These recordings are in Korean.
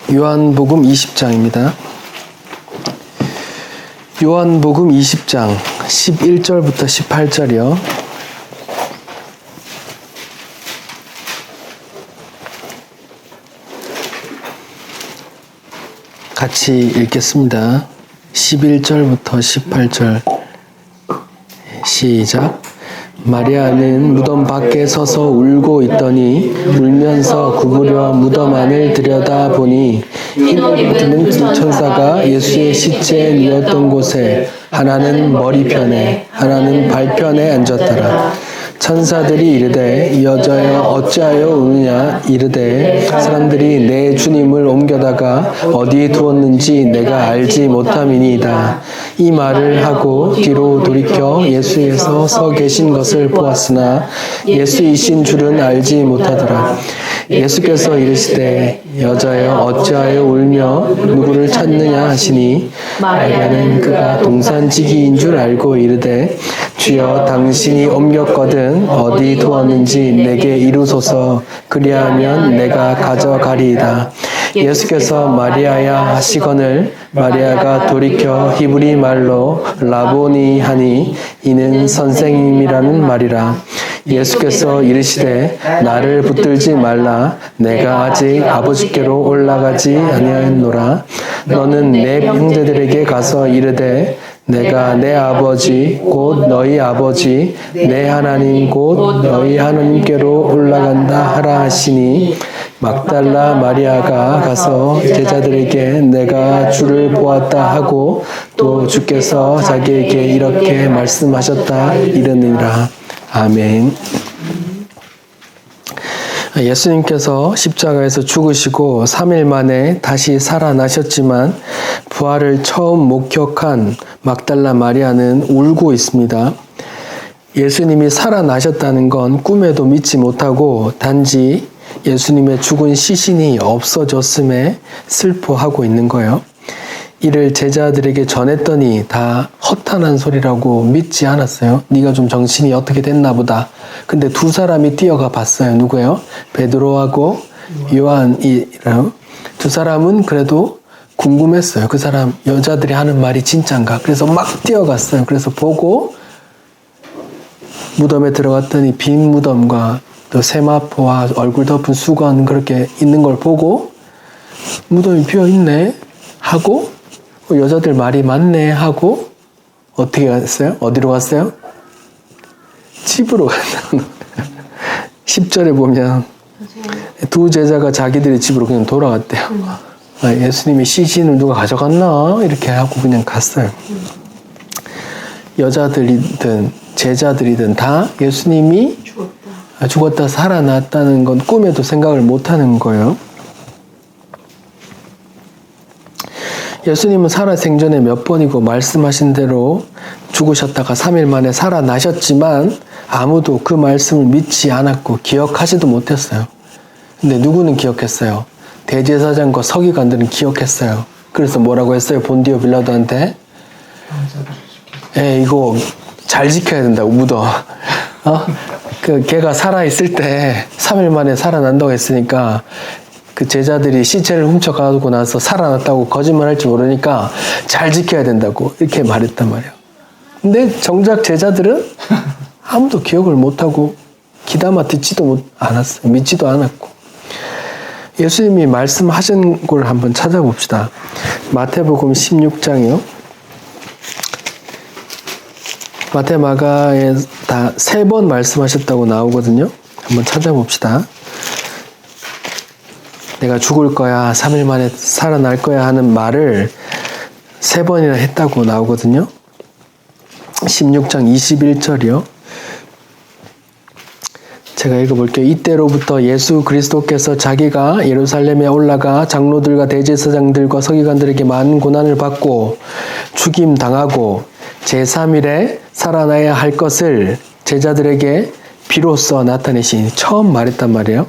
요한복음 20장입니다. 요한복음 20장 11절부터 18절이요. 같이 읽겠습니다. 11절부터 18절 시작. 마리아는 무덤 밖에 서서 울고 있더니 울면서 구부려 무덤 안을 들여다보니 두 천사가 예수의 시체에 누웠던 곳에 하나는 머리편에 하나는 발편에 앉았더라. 천사들이 이르되 여자여 어찌하여 우느냐 이르되 사람들이 내 주님을 옮겨다가 어디에 두었는지 내가 알지 못함이니이다. 이 말을 하고 뒤로 돌이켜 예수께서 서 계신 것을 보았으나 예수이신 줄은 알지 못하더라. 예수께서 이르시되 여자여 어찌하여 울며 누구를 찾느냐 하시니 마리아는 그가 동산지기인 줄 알고 이르되 주여 당신이 옮겼거든 어디 두었는지 내게 이루소서. 그리하면 내가 가져가리이다. 예수께서 마리아야 하시거늘 마리아가 돌이켜 히브리 말로 라보니 하니 이는 선생님이라는 말이라. 예수께서 이르시되 나를 붙들지 말라. 내가 아직 아버지께로 올라가지 아니하였노라. 너는 내 형제들에게 가서 이르되 내가 내 아버지 곧 너희 아버지 내 하나님 곧 너희 하나님께로 올라간다 하라 하시니 막달라 마리아가 가서 제자들에게 내가 주를 보았다 하고 또 주께서 자기에게 이렇게 말씀하셨다 이르니라. 아멘. 예수님께서 십자가에서 죽으시고 3일 만에 다시 살아나셨지만 부활을 처음 목격한 막달라 마리아는 울고 있습니다. 예수님이 살아나셨다는 건 꿈에도 믿지 못하고 단지 예수님의 죽은 시신이 없어졌음에 슬퍼하고 있는 거예요. 이를 제자들에게 전했더니 다 허탄한 소리라고 믿지 않았어요. 네가 좀 정신이 어떻게 됐나 보다. 근데 두 사람이 뛰어가 봤어요. 누구예요? 베드로하고 요한이라고. 두 사람은 그래도 궁금했어요. 그 사람 여자들이 하는 말이 진짠가. 그래서 막 뛰어갔어요. 그래서 보고 무덤에 들어갔더니 빈 무덤과 또 세마포와 얼굴 덮은 수건 그렇게 있는 걸 보고 무덤이 비어있네 하고 여자들 말이 맞네 하고 어떻게 갔어요? 어디로 갔어요? 집으로 갔다. 10절에 보면 두 제자가 자기들의 집으로 그냥 돌아갔대요. 예수님이 시신을 누가 가져갔나? 이렇게 하고 그냥 갔어요. 여자들이든 제자들이든 다 예수님이 죽었다 살아났다는 건 꿈에도 생각을 못하는 거예요. 예수님은 살아생전에 몇 번이고 말씀하신 대로 죽으셨다가 3일 만에 살아나셨지만 아무도 그 말씀을 믿지 않았고 기억하지도 못했어요. 근데 누구는 기억했어요? 대제사장과 서기관들은 기억했어요. 그래서 뭐라고 했어요? 본디오 빌라도한테? 이거 잘 지켜야 된다고 무덤. 걔가 살아있을 때 3일 만에 살아난다고 했으니까 그 제자들이 시체를 훔쳐가고 나서 살아났다고 거짓말할지 모르니까 잘 지켜야 된다고 이렇게 말했단 말이에요. 근데 정작 제자들은 아무도 기억을 못하고 귀담아 듣지도 않았어요. 믿지도 않았고. 예수님이 말씀하신 걸 한번 찾아봅시다. 마태복음 16장이요. 마태 마가에 다 3번 말씀하셨다고 나오거든요. 한번 찾아봅시다. 내가 죽을 거야, 3일 만에 살아날 거야 하는 말을 3번이나 했다고 나오거든요. 16장 21절이요. 제가 읽어볼게요. 이때로부터 예수 그리스도께서 자기가 예루살렘에 올라가 장로들과 대제사장들과 서기관들에게 많은 고난을 받고 죽임 당하고 제3일에 살아나야 할 것을 제자들에게 비로소 나타내시니 처음 말했단 말이에요.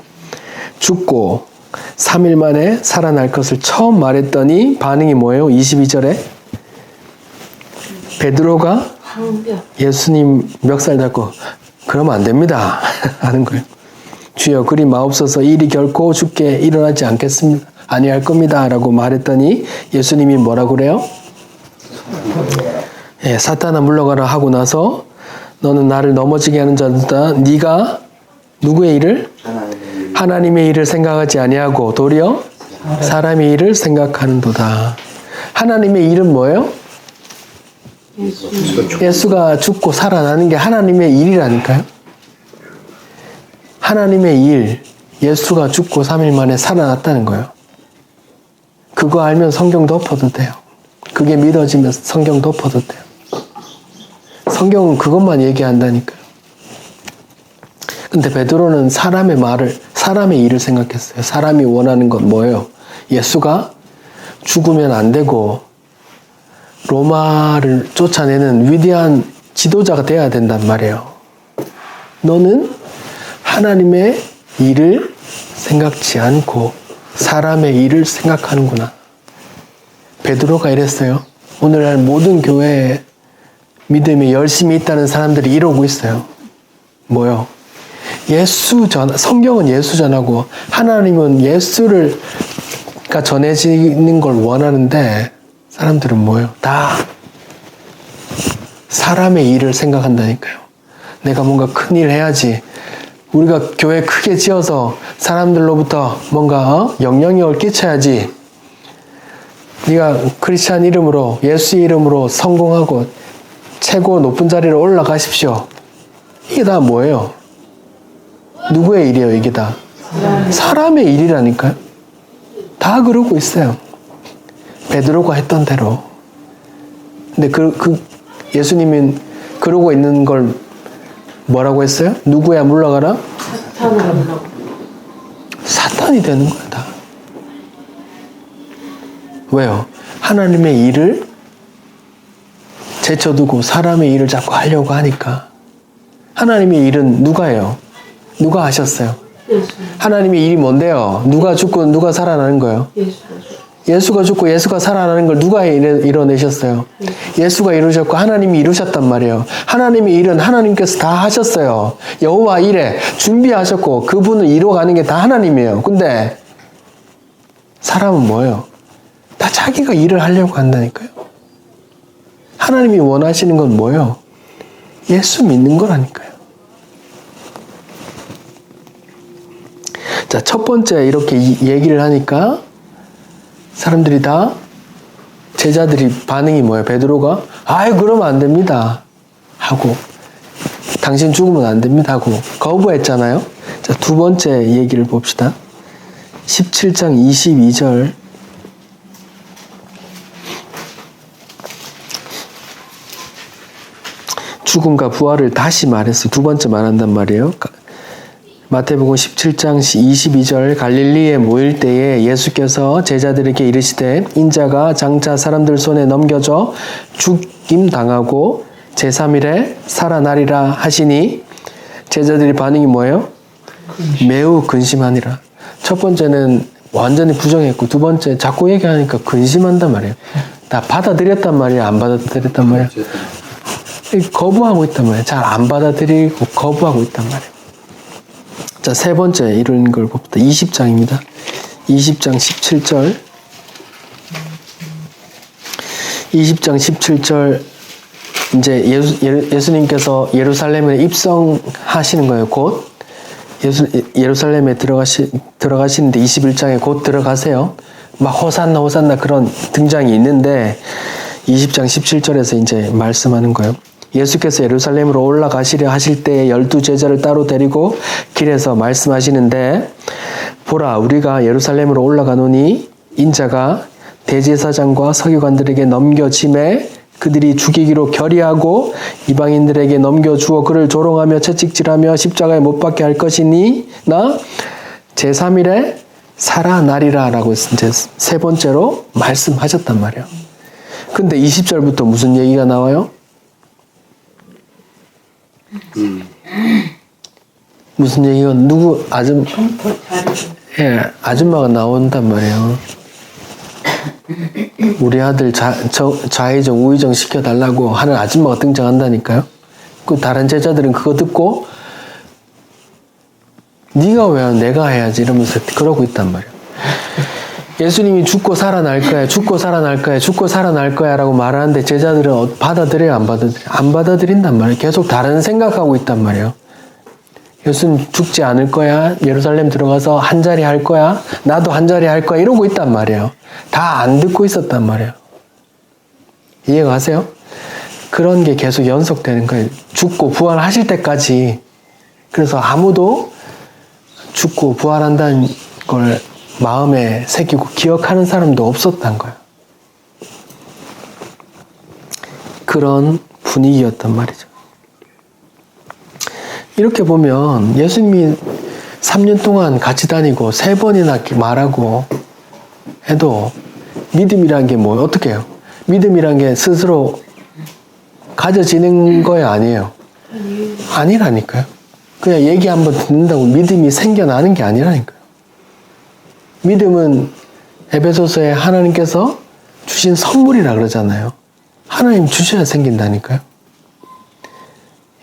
죽고 3일 만에 살아날 것을 처음 말했더니 반응이 뭐예요? 22절에 베드로가 예수님 멱살 잡고 그러면 안 됩니다 하는 거예요. 주여 그리 마옵소서 일이 결코 죽게 일어나지 않겠습니다. 아니할 겁니다 라고 말했더니 예수님이 뭐라고 그래요? 예, 사탄아 물러가라 하고 나서 너는 나를 넘어지게 하는 자다. 네가 누구의 일을? 하나님의 일을 생각하지 아니하고 도리어 사람의 일을 생각하는도다. 하나님의 일은 뭐예요? 예수가 죽고 살아나는 게 하나님의 일이라니까요. 하나님의 일, 예수가 죽고 3일 만에 살아났다는 거예요. 그거 알면 성경 덮어도 돼요. 그게 믿어지면 성경 덮어도 돼요. 성경은 그것만 얘기한다니까요. 근데 베드로는 사람의 일을 생각했어요. 사람이 원하는 건 뭐예요? 예수가 죽으면 안 되고 로마를 쫓아내는 위대한 지도자가 돼야 된단 말이에요. 너는 하나님의 일을 생각지 않고 사람의 일을 생각하는구나. 베드로가 이랬어요. 오늘날 모든 교회에 믿음에 열심히 있다는 사람들이 이러고 있어요. 뭐요? 성경은 예수 전하고 하나님은 예수가 전해지는 걸 원하는데 사람들은 뭐예요? 다 사람의 일을 생각한다니까요. 내가 뭔가 큰일 해야지. 우리가 교회 크게 지어서 사람들로부터 뭔가 영향력을 끼쳐야지. 네가 크리스찬 이름으로 예수의 이름으로 성공하고 최고 높은 자리로 올라가십시오. 이게 다 뭐예요? 누구의 일이에요? 이게 다 사람의 일이라니까요. 다 그러고 있어요. 베드로가 했던 대로. 근데 예수님은 그러고 있는 걸 뭐라고 했어요? 누구야 물러가라? 사탄이 되는 거야 다. 왜요? 하나님의 일을 제쳐두고 사람의 일을 자꾸 하려고 하니까. 하나님의 일은 누가 해요? 누가 하셨어요? 하나님의 일이 뭔데요? 누가 죽고 누가 살아나는 거예요? 예수가 죽고 예수가 살아나는 걸 누가 이뤄내셨어요? 예수가 이루셨고 하나님이 이루셨단 말이에요. 하나님의 일은 하나님께서 다 하셨어요. 여호와 일에 준비하셨고 그분을 이루어가는 게 다 하나님이에요. 근데 사람은 뭐예요? 다 자기가 일을 하려고 한다니까요. 하나님이 원하시는 건 뭐예요? 예수 믿는 거라니까요. 자, 첫 번째 이렇게 얘기를 하니까 사람들이 다 제자들이 반응이 뭐예요? 베드로가 아유 그러면 안 됩니다 하고 당신 죽으면 안 됩니다 하고 거부했잖아요. 자, 두 번째 얘기를 봅시다. 17장 22절 죽음과 부활을 다시 말했어요. 두 번째 말한단 말이에요. 마태복음 17장 22절 갈릴리에 모일 때에 예수께서 제자들에게 이르시되 인자가 장차 사람들 손에 넘겨져 죽임 당하고 제3일에 살아나리라 하시니 제자들의 반응이 뭐예요? 매우 근심하니라. 첫 번째는 완전히 부정했고 두 번째 자꾸 얘기하니까 근심한단 말이에요. 다 받아들였단 말이에요? 안 받아들였단 말이에요? 거부하고 있단 말이에요. 잘 안 받아들이고 거부하고 있단 말이에요. 자, 세 번째 이런 걸 봅시다. 20장입니다. 20장 17절. 20장 17절 이제 예수님께서 예루살렘에 입성하시는 거예요. 곧 예루살렘에 들어가시는데 21장에 곧 들어가세요. 막 호산나 호산나 그런 등장이 있는데 20장 17절에서 이제 말씀하는 거예요. 예수께서 예루살렘으로 올라가시려 하실 때에 12제자를 따로 데리고 길에서 말씀하시는데 보라 우리가 예루살렘으로 올라가노니 인자가 대제사장과 서기관들에게 넘겨짐에 그들이 죽이기로 결의하고 이방인들에게 넘겨주어 그를 조롱하며 채찍질하며 십자가에 못 박게 할 것이니 나 제3일에 살아나리라 라고 이제 세 번째로 말씀하셨단 말이에요. 근데 20절부터 무슨 얘기가 나와요? 무슨 얘기가 누구 아줌마가 나온단 말이에요. 우리 아들 좌회전 우회전 시켜달라고 하는 아줌마가 등장한다니까요. 그 다른 제자들은 그거 듣고 네가 왜 내가 해야지 이러면서 그러고 있단 말이에요. 예수님이 죽고 살아날 거야, 죽고 살아날 거야, 죽고 살아날 거야 라고 말하는데 제자들은 받아들여요, 안 받아들여요? 안 받아들인단 말이에요. 계속 다른 생각하고 있단 말이에요. 예수님 죽지 않을 거야, 예루살렘 들어가서 한 자리 할 거야, 나도 한 자리 할 거야 이러고 있단 말이에요. 다 안 듣고 있었단 말이에요. 이해가 가세요? 그런 게 계속 연속되는 거예요. 죽고 부활하실 때까지. 그래서 아무도 죽고 부활한다는 걸 마음에 새기고 기억하는 사람도 없었단 거예요. 그런 분위기였단 말이죠. 이렇게 보면 예수님이 3년 동안 같이 다니고 3번이나 말하고 해도 믿음이란 게 뭐 어떻게 해요? 믿음이란 게 스스로 가져지는 거예요? 아니에요? 아니라니까요. 그냥 얘기 한번 듣는다고 믿음이 생겨나는 게 아니라니까요. 믿음은 에베소서에 하나님께서 주신 선물이라 그러잖아요. 하나님 주셔야 생긴다니까요.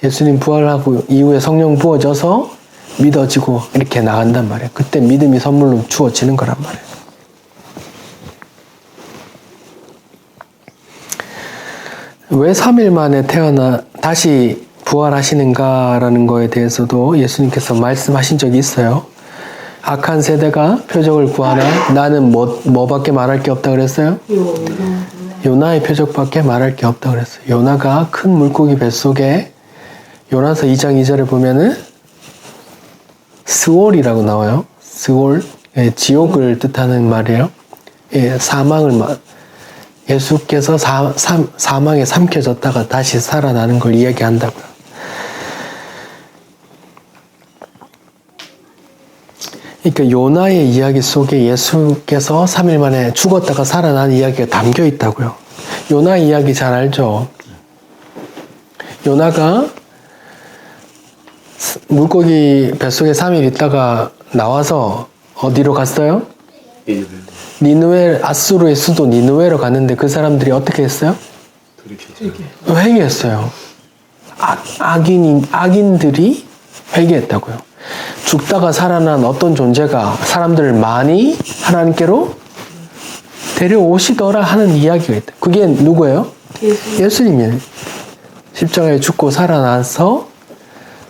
예수님 부활하고 이후에 성령 부어져서 믿어지고 이렇게 나간단 말이에요. 그때 믿음이 선물로 주어지는 거란 말이에요. 왜 3일 만에 다시 부활하시는가라는 거에 대해서도 예수님께서 말씀하신 적이 있어요. 악한 세대가 표적을 구하나 나는 뭐밖에 말할 게 없다 그랬어요? 요나의 표적밖에 말할 게 없다 그랬어요. 요나가 큰 물고기 뱃속에 요나서 2장 2절에 보면은 스올이라고 나와요. 스올, 지옥을 뜻하는 말이에요. 사망을 예수께서 사망에 삼켜졌다가 다시 살아나는 걸 이야기한다고요. 그러니까 요나의 이야기 속에 예수께서 3일 만에 죽었다가 살아난 이야기가 담겨 있다고요. 요나 이야기 잘 알죠? 요나가 물고기 뱃속에 3일 있다가 나와서 어디로 갔어요? 니느웨, 아수르의 수도 니느웨로 갔는데 그 사람들이 어떻게 했어요? 회개했어요. 악인들이 회개했다고요. 죽다가 살아난 어떤 존재가 사람들을 많이 하나님께로 데려오시더라 하는 이야기가 있다. 그게 누구예요? 예수님이에요. 십자가에 죽고 살아나서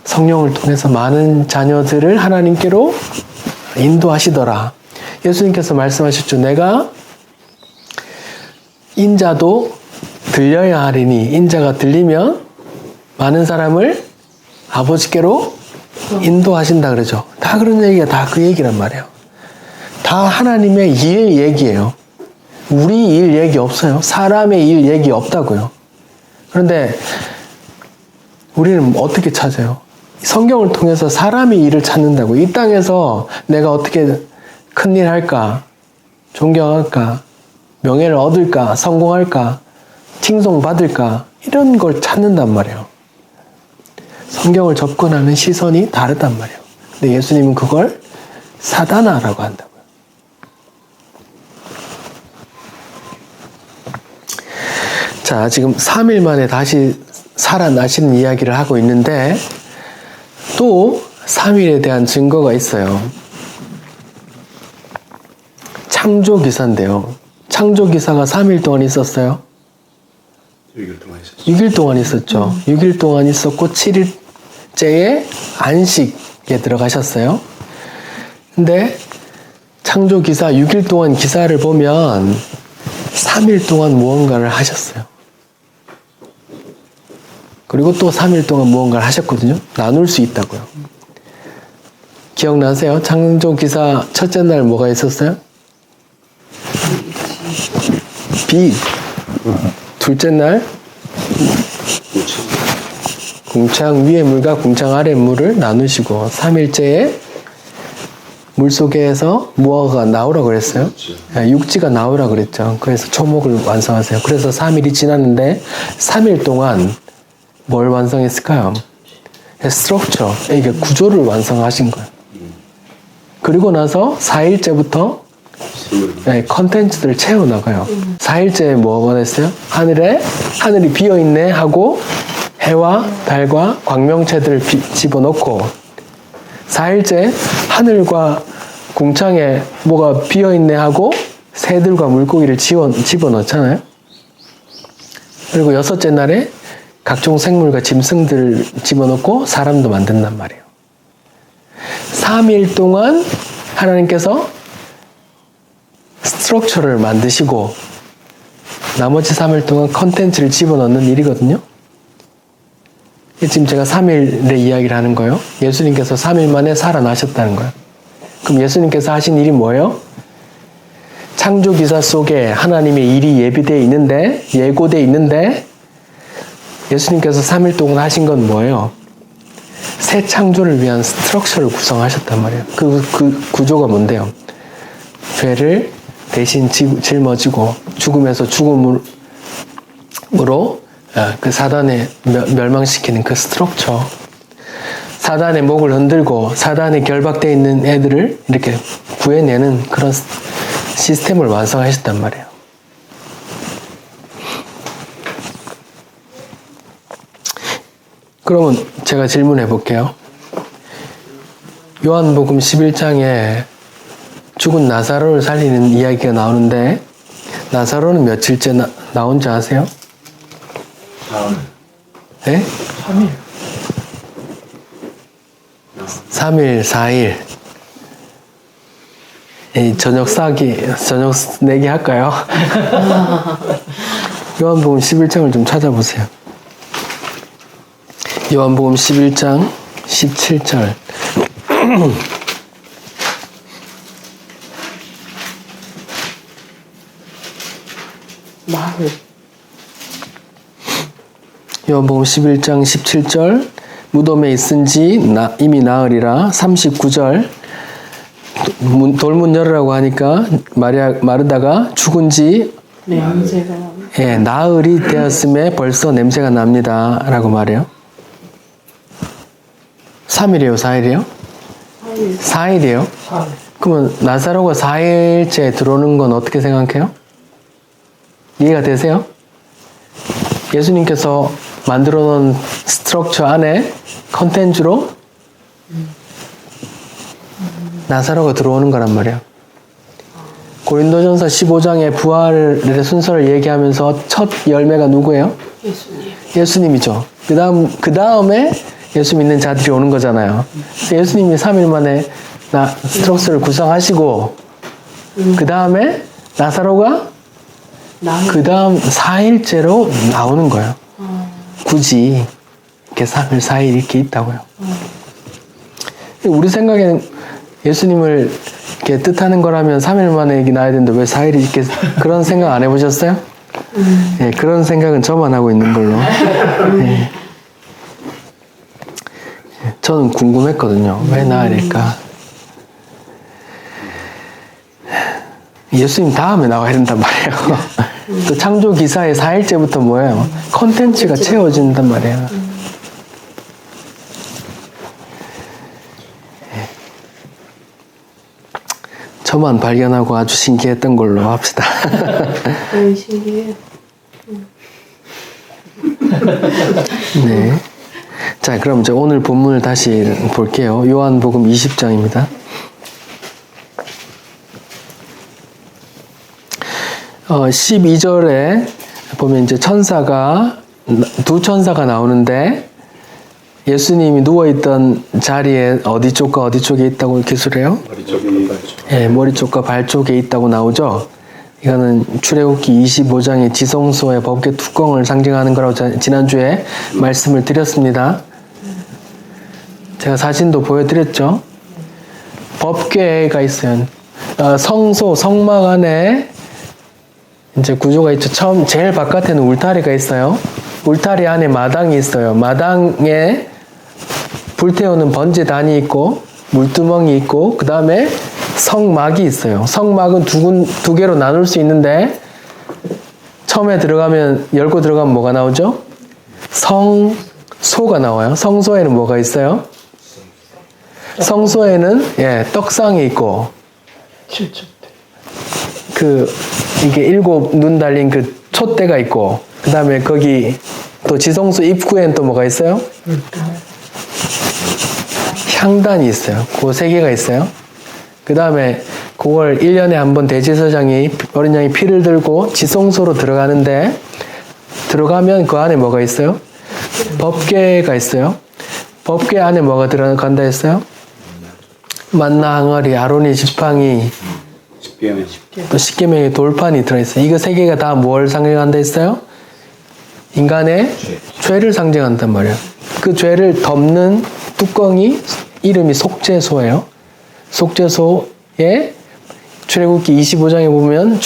성령을 통해서 많은 자녀들을 하나님께로 인도하시더라. 예수님께서 말씀하셨죠. 내가 인자도 들려야 하리니 인자가 들리면 많은 사람을 아버지께로 인도하신다 그러죠. 다 그런 얘기가 다 그 얘기란 말이에요. 다 하나님의 일 얘기예요. 우리 일 얘기 없어요. 사람의 일 얘기 없다고요. 그런데 우리는 어떻게 찾아요? 성경을 통해서 사람의 일을 찾는다고. 이 땅에서 내가 어떻게 큰일 할까? 존경할까? 명예를 얻을까? 성공할까? 칭송받을까? 이런 걸 찾는단 말이에요. 성경을 접근하는 시선이 다르단 말이에요. 근데 예수님은 그걸 사다나라고 한다고요. 자, 지금 3일 만에 다시 살아나시는 이야기를 하고 있는데 또 3일에 대한 증거가 있어요. 창조기사인데요. 창조기사가 3일 동안 있었어요? 6일 동안 있었죠. 6일 동안 있었죠. 6일 동안 있었고 7일째에 안식에 들어가셨어요. 근데 창조기사 6일 동안 기사를 보면 3일 동안 무언가를 하셨어요. 그리고 또 3일 동안 무언가를 하셨거든요. 나눌 수 있다고요. 기억나세요? 창조기사 첫째 날 뭐가 있었어요? 빛. 둘째 날 궁창 위의 물과 궁창 아래 물을 나누시고 3일째에 물속에서 무엇가 나오라고 그랬어요? 육지가 나오라고 그랬죠. 그래서 초목을 완성하세요. 그래서 3일이 지났는데 3일 동안 뭘 완성했을까요? 스트럭처, 이게 구조를 완성하신 거예요. 그리고 나서 4일째부터 컨텐츠들을 채워나가요. 4일째에 뭐가 됐어요? 하늘이 비어있네 하고 해와 달과 광명체들을 집어넣고 4일째 하늘과 궁창에 뭐가 비어있네 하고 새들과 물고기를 집어넣잖아요. 그리고 여섯째 날에 각종 생물과 짐승들을 집어넣고 사람도 만든단 말이에요. 3일 동안 하나님께서 스트럭처를 만드시고 나머지 3일 동안 컨텐츠를 집어넣는 일이거든요. 지금 제가 3일의 이야기를 하는 거예요. 예수님께서 3일 만에 살아나셨다는 거예요. 그럼 예수님께서 하신 일이 뭐예요? 창조 기사 속에 하나님의 일이 예비되어 있는데, 예고되어 있는데, 예수님께서 3일 동안 하신 건 뭐예요? 새 창조를 위한 스트럭처를 구성하셨단 말이에요. 그 구조가 뭔데요? 죄를 대신 짊어지고 죽음에서 죽음으로 그 사단에 멸망시키는 그 스트럭처, 사단의 목을 흔들고 사단에 결박되어 있는 애들을 이렇게 구해내는 그런 시스템을 완성하셨단 말이에요. 그러면 제가 질문해 볼게요. 요한복음 11장에 죽은 나사로를 살리는 이야기가 나오는데 나사로는 며칠째 나온지 아세요? 4일. 네? 3일, 4일. 저녁 내기 할까요? 요한복음 11장을 좀 찾아보세요. 요한복음 11장 17절. 나흘. 요한복음 11장 17절. 무덤에 있은지 이미 나으리라. 39절. 돌문 열으라고 하니까 마르다가 죽은지 냄새가 나흘이 되었음에 벌써 냄새가 납니다. 라고 말해요. 3일이에요? 4일이에요? 4일이에요? 그러면 나사로가 4일째 들어오는 건 어떻게 생각해요? 이해가 되세요? 예수님께서 만들어 놓은 스트럭처 안에 컨텐츠로 나사로가 들어오는 거란 말이에요. 고린도전서 15장의 부활의 순서를 얘기하면서 첫 열매가 누구예요? 예수님. 예수님이죠. 그 다음에 예수 믿는 자들이 오는 거잖아요. 예수님이 3일 만에 스트럭처를 구성하시고 그 다음에 나사로가 그 다음 4일째로 나오는 거예요. 굳이 이렇게 3일, 4일 이렇게 있다고요. 우리 생각에는 예수님을 이렇게 뜻하는 거라면 3일 만에 얘기 나야 되는데 왜 4일이 이렇게 그런 생각 안 해보셨어요? 네, 그런 생각은 저만 하고 있는 걸로. 네. 저는 궁금했거든요. 왜 나으릴까? 예수님 다음에 나와야 된단 말이에요. 또 창조 기사의 4일째부터 뭐예요? 컨텐츠가 채워진단 말이에요. 저만 발견하고 아주 신기했던 걸로 합시다. 신기해요. 네. 자, 그럼 이제 오늘 본문을 다시 볼게요. 요한복음 20장입니다. 12절에 보면 이제 두 천사가 나오는데 예수님이 누워있던 자리에 어디 쪽과 어디 쪽에 있다고 기술해요? 머리 쪽과 발 쪽. 예, 머리 쪽과 발 쪽에 있다고 나오죠. 이거는 출애굽기 25장의 지성소의 법궤 뚜껑을 상징하는 거라고 지난주에 말씀을 드렸습니다. 제가 사진도 보여드렸죠. 법궤가 있어요. 성소, 성막 안에 이제 구조가 있죠. 제일 바깥에는 울타리가 있어요. 울타리 안에 마당이 있어요. 마당에 불태우는 번제단이 있고 물두멍이 있고 그 다음에 성막이 있어요. 성막은 두 개로 나눌 수 있는데 처음에 열고 들어가면 뭐가 나오죠? 성소가 나와요. 성소에는 뭐가 있어요? 성소에는 떡상이 있고 이게 7 눈 달린 그 촛대가 있고 그 다음에 거기 또 지성소 입구에는 또 뭐가 있어요? 향단이 있어요. 그 3개가 있어요. 그 다음에 그걸 1년에 한 번 대제사장이 어린 양의 피를 들고 지성소로 들어가는데 들어가면 그 안에 뭐가 있어요? 법궤가 있어요. 법궤 안에 뭐가 들어간다 했어요? 만나 항아리, 아론의 지팡이, 10개면 또 십계명의 돌판이 들어있어요. 이거 세 개가 다 뭘 상징한다 했어요? 인간의 죄를 상징한단 말이에요. 그 죄를 덮는 뚜껑이 이름이 속죄소예요. 속죄소에 출애굽기 25장에 보면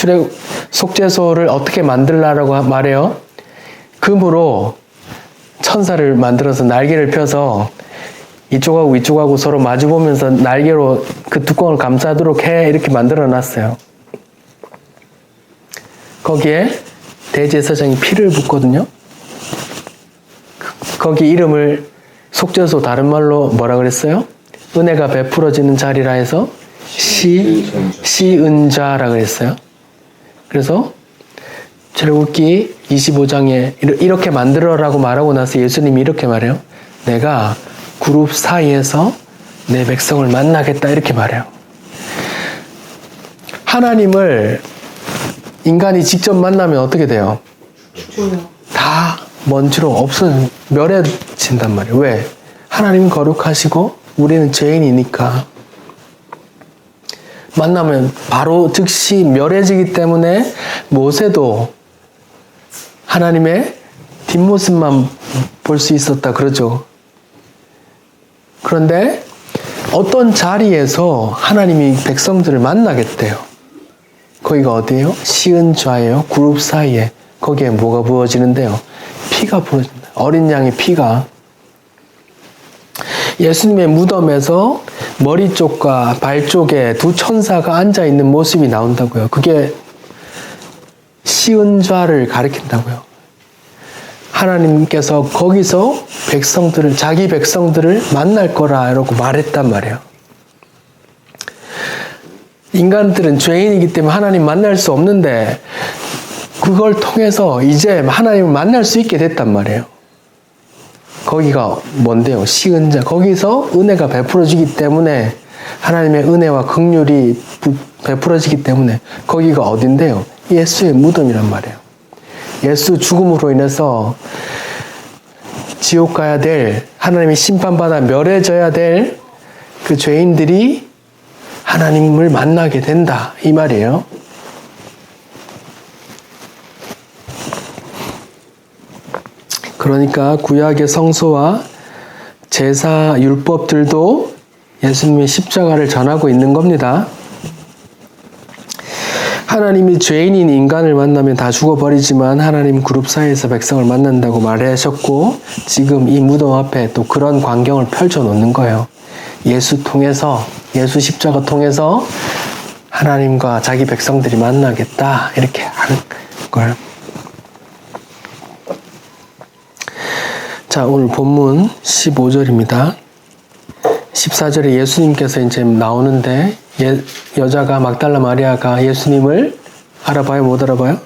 속죄소를 어떻게 만들라라고 말해요. 금으로 천사를 만들어서 날개를 펴서 이쪽하고 이쪽하고 서로 마주보면서 날개로 그 뚜껑을 감싸도록 해 이렇게 만들어 놨어요. 거기에 대제사장이 피를 붓거든요. 거기 이름을 속죄소 다른 말로 뭐라 그랬어요? 은혜가 베풀어지는 자리라 해서 시은자라 그랬어요. 그래서 출애굽기 25장에 이렇게 만들어라고 말하고 나서 예수님이 이렇게 말해요. 내가 그룹 사이에서 내 백성을 만나겠다 이렇게 말해요. 하나님을 인간이 직접 만나면 어떻게 돼요? 죽어요. 다 먼지로 멸해진단 말이에요. 왜? 하나님은 거룩하시고 우리는 죄인이니까 만나면 바로 즉시 멸해지기 때문에 모세도 하나님의 뒷모습만 볼 수 있었다 그러죠. 그런데 어떤 자리에서 하나님이 백성들을 만나겠대요. 거기가 어디예요? 시은좌예요. 그룹 사이에. 거기에 뭐가 부어지는데요? 피가 부어진다. 어린 양의 피가. 예수님의 무덤에서 머리 쪽과 발 쪽에 두 천사가 앉아 있는 모습이 나온다고요. 그게 시은좌를 가리킨다고요. 하나님께서 거기서 백성들을, 자기 백성들을 만날 거라 이러고 말했단 말이에요. 인간들은 죄인이기 때문에 하나님 만날 수 없는데 그걸 통해서 이제 하나님을 만날 수 있게 됐단 말이에요. 거기가 뭔데요? 시은자. 거기서 은혜가 베풀어지기 때문에 하나님의 은혜와 긍휼이 베풀어지기 때문에 거기가 어딘데요? 예수의 무덤이란 말이에요. 예수 죽음으로 인해서 지옥 가야 될, 하나님이 심판받아 멸해져야 될 그 죄인들이 하나님을 만나게 된다 이 말이에요. 그러니까 구약의 성소와 제사 율법들도 예수님의 십자가를 전하고 있는 겁니다. 하나님이 죄인인 인간을 만나면 다 죽어버리지만 하나님 그룹 사이에서 백성을 만난다고 말하셨고 지금 이 무덤 앞에 또 그런 광경을 펼쳐놓는 거예요. 예수 통해서, 예수 십자가 통해서 하나님과 자기 백성들이 만나겠다 이렇게 하는 걸. 자, 오늘 본문 15절입니다. 14절에 예수님께서 이제 나오는데 여자가 막달라 마리아가 예수님을 알아봐요? 못 알아봐요?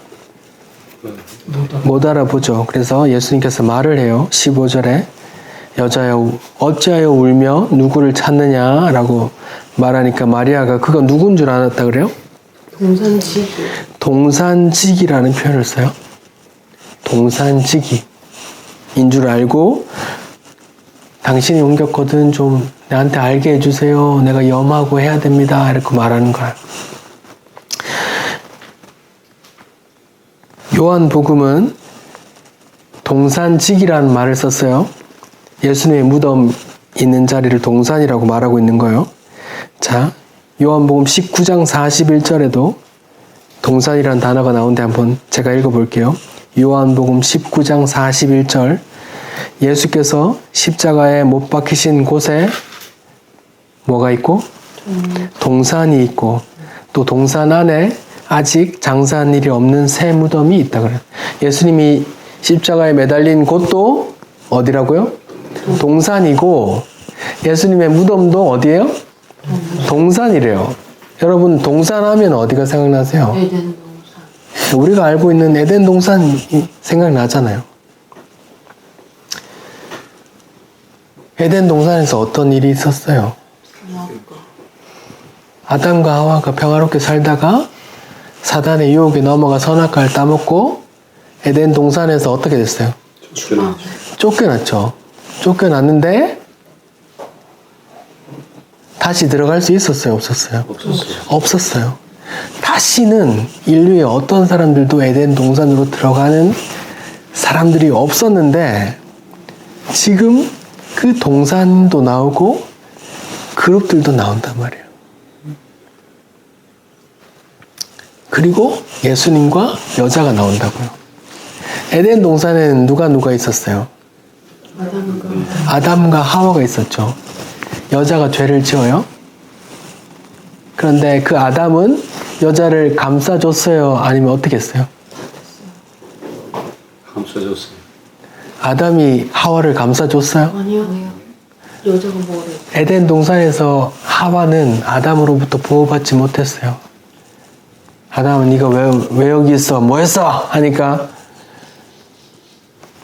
못 알아보죠. 그래서 예수님께서 말을 해요. 15절에 여자여 어찌하여 울며 누구를 찾느냐라고 말하니까 마리아가 그가 누군 줄 알았다 그래요? 동산지기. 동산지기라는 표현을 써요. 동산지기 인 줄 알고 당신이 옮겼거든 좀 나한테 알게 해주세요. 내가 염하고 해야 됩니다. 이렇게 말하는 거야. 요한복음은 동산지기라는 말을 썼어요. 예수님의 무덤 있는 자리를 동산이라고 말하고 있는 거예요. 자, 요한복음 19장 41절에도 동산이라는 단어가 나오는데 한번 제가 읽어볼게요. 요한복음 19장 41절 예수께서 십자가에 못 박히신 곳에 뭐가 있고? 동산이 있고 또 동산 안에 아직 장사한 일이 없는 새 무덤이 있다 그래요. 예수님이 십자가에 매달린 곳도 어디라고요? 동산이고 예수님의 무덤도 어디예요? 동산이래요. 여러분 동산 하면 어디가 생각나세요? 에덴 동산. 우리가 알고 있는 에덴 동산이 생각나잖아요. 에덴 동산에서 어떤 일이 있었어요? 아담과 하와가 평화롭게 살다가 사단의 유혹에 넘어가 선악과를 따먹고 에덴 동산에서 어떻게 됐어요? 쫓겨나. 쫓겨났죠. 쫓겨났는데 다시 들어갈 수 있었어요? 없었어요? 없었어요. 없었어요. 다시는 인류의 어떤 사람들도 에덴 동산으로 들어가는 사람들이 없었는데 지금 그 동산도 나오고 그룹들도 나온단 말이에요. 그리고 예수님과 여자가 나온다고요. 에덴 동산에는 누가 있었어요? 아담과 하와가 있었죠. 여자가 죄를 지어요. 그런데 그 아담은 여자를 감싸줬어요? 아니면 어떻게 했어요? 감싸줬어요. 아담이 하와를 감싸줬어요? 아니요. 여자가 뭐래? 에덴 동산에서 하와는 아담으로부터 보호받지 못했어요. 아담은 네가 왜 여기 있어? 뭐 했어? 하니까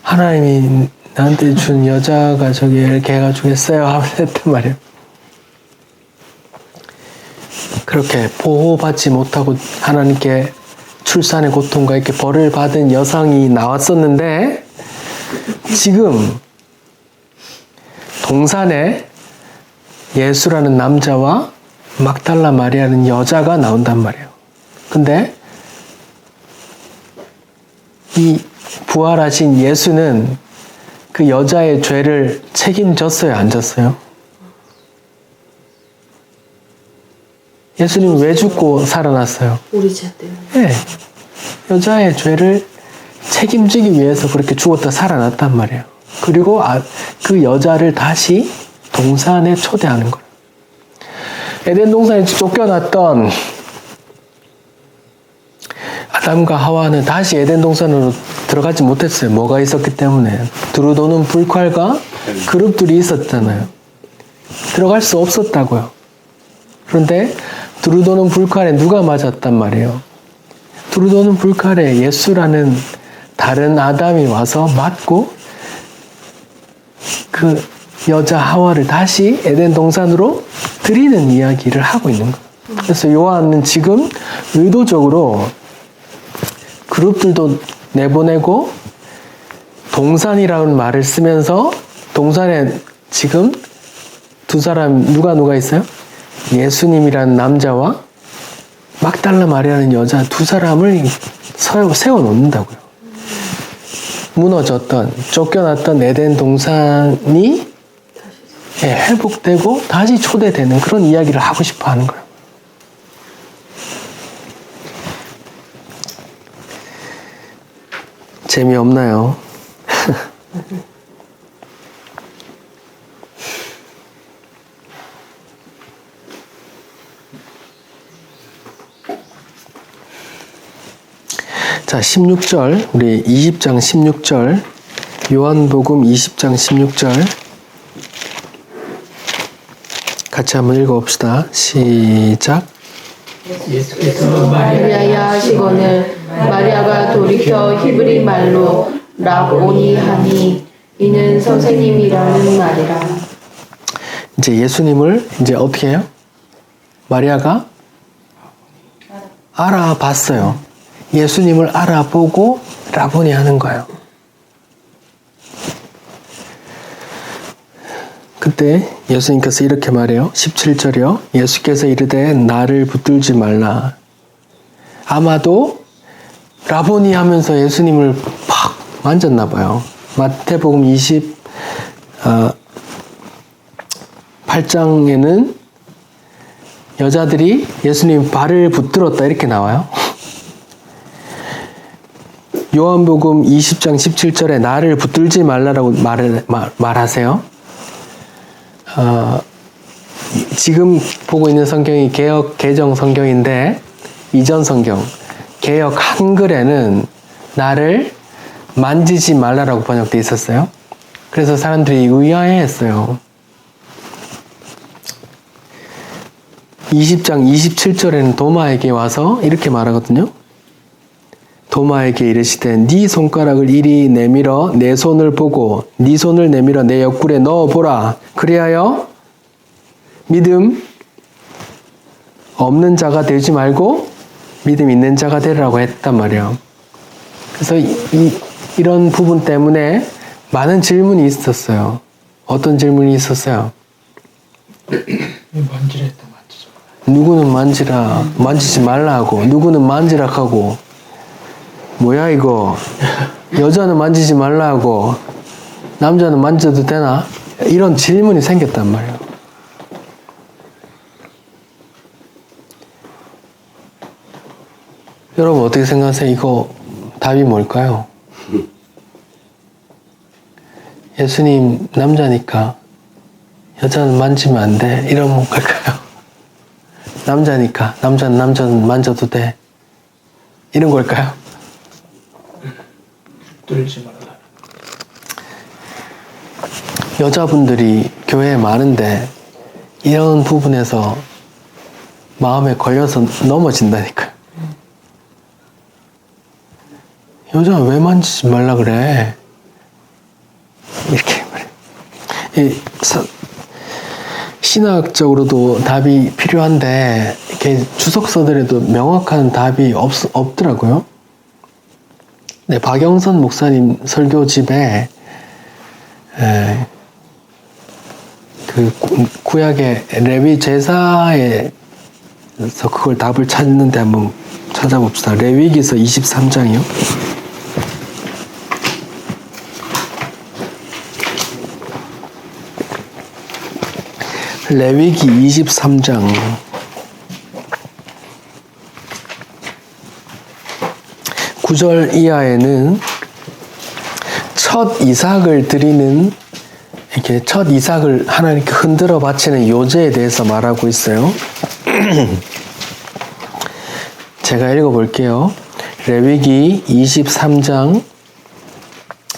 하나님이 나한테 준 여자가 저기 이렇게 해가지고 했어요. 하면 했단 말이에요. 그렇게 보호받지 못하고 하나님께 출산의 고통과 이렇게 벌을 받은 여성이 나왔었는데 지금 동산에 예수라는 남자와 막달라 마리아는 여자가 나온단 말이에요. 근데 이 부활하신 예수는 그 여자의 죄를 책임졌어요? 안 졌어요? 예수님 왜 죽고 살아났어요? 우리 죄 때문에. 네. 여자의 죄를 책임지기 위해서 그렇게 죽었다 살아났단 말이에요. 그리고 그 여자를 다시 동산에 초대하는 거예요. 에덴 동산에 쫓겨났던 아담과 하와는 다시 에덴 동산으로 들어가지 못했어요. 뭐가 있었기 때문에. 두루도는 불칼과 그룹들이 있었잖아요. 들어갈 수 없었다고요. 그런데 두루도는 불칼에 누가 맞았단 말이에요. 두루도는 불칼에 예수라는 다른 아담이 와서 맞고 그 여자 하와를 다시 에덴 동산으로 들이는 이야기를 하고 있는 거예요. 그래서 요한은 지금 의도적으로 그룹들도 내보내고 동산이라는 말을 쓰면서 동산에 지금 두 사람 누가 있어요? 예수님이라는 남자와 막달라 마리아라는 여자 두 사람을 세워놓는다고요. 무너졌던 쫓겨났던 에덴 동산이 회복되고 다시 초대되는 그런 이야기를 하고 싶어 하는 거예요. 재미없나요? 자, 16절, 우리 20장 16절, 요한복음 20장 16절 같이 한번 읽어봅시다. 시작. 마리아야 하시거늘 마리아가 돌이켜 히브리 말로 라보니 하니 이는 선생님이라는 말이라. 이제 예수님을 이제 어떻게 해요? 마리아가 알아봤어요. 예수님을 알아보고 라보니 하는 거예요. 그때 예수님께서 이렇게 말해요. 17절이요. 예수께서 이르되 나를 붙들지 말라. 아마도 라보니 하면서 예수님을 팍 만졌나 봐요. 마태복음 28장에는 여자들이 예수님 발을 붙들었다 이렇게 나와요. 요한복음 20장 17절에 나를 붙들지 말라라고 말하세요. 지금 보고 있는 성경이 개역 개정 성경인데 이전 성경 개역 한글에는 나를 만지지 말라라고 번역되어 있었어요. 그래서 사람들이 의아해했어요. 20장 27절에는 도마에게 와서 이렇게 말하거든요. 도마에게 이르시되 네 손가락을 이리 내밀어 내 손을 보고 네 손을 내밀어 내 옆구리에 넣어보라. 그리하여 믿음 없는 자가 되지 말고 믿음 있는 자가 되라고 했단 말이에요. 그래서 이런 부분 때문에 많은 질문이 있었어요. 어떤 질문이 있었어요? 만지랬다 만지죠. 누구는 만지지 말라 하고, 누구는 만지라 하고, 뭐야 이거? 여자는 만지지 말라 하고, 남자는 만져도 되나? 이런 질문이 생겼단 말이에요. 여러분 어떻게 생각하세요? 이거 답이 뭘까요? 예수님 남자니까 여자는 만지면 안 돼. 이런 걸까요? 남자니까 남자는 만져도 돼. 이런 걸까요? 뚫지 말라. 여자분들이 교회에 많은데 이런 부분에서 마음에 걸려서 넘어진다니까요. 여자는 왜 만지지 말라 그래? 이렇게 말해요. 신학적으로도 답이 필요한데 이렇게 주석서들에도 명확한 답이 없더라고요. 네, 박영선 목사님 설교집에 그 구약의 레위 제사에서 그걸 답을 찾는데 한번 찾아봅시다. 레위기서 23장이요. 레위기 23장 9절 이하에는 첫 이삭을 드리는, 이렇게 첫 이삭을 하나님께 흔들어 바치는 요제에 대해서 말하고 있어요. 제가 읽어볼게요. 레위기 23장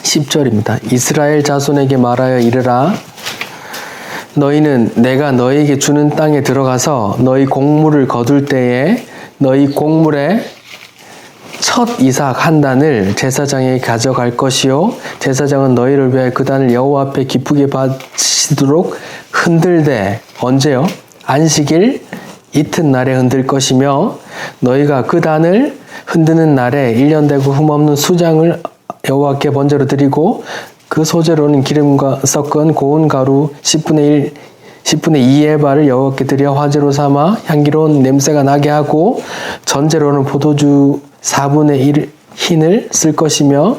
10절입니다. 이스라엘 자손에게 말하여 이르라. 너희는 내가 너희에게 주는 땅에 들어가서 너희 곡물을 거둘 때에 너희 곡물의 첫 이삭 한 단을 제사장에게 가져갈 것이요 제사장은 너희를 위하여 그 단을 여호와 앞에 기쁘게 바치도록 흔들되 언제요? 안식일 이튿날에 흔들 것이며 너희가 그 단을 흔드는 날에 1년 되고 흠없는 수장을 여호와께 번제로 드리고 그 소재로는 기름과 섞은 고운 가루 10분의 2의 발을 여호와께 드려 화제로 삼아 향기로운 냄새가 나게 하고 전제로는 포도주 4분의 1 흰을 쓸 것이며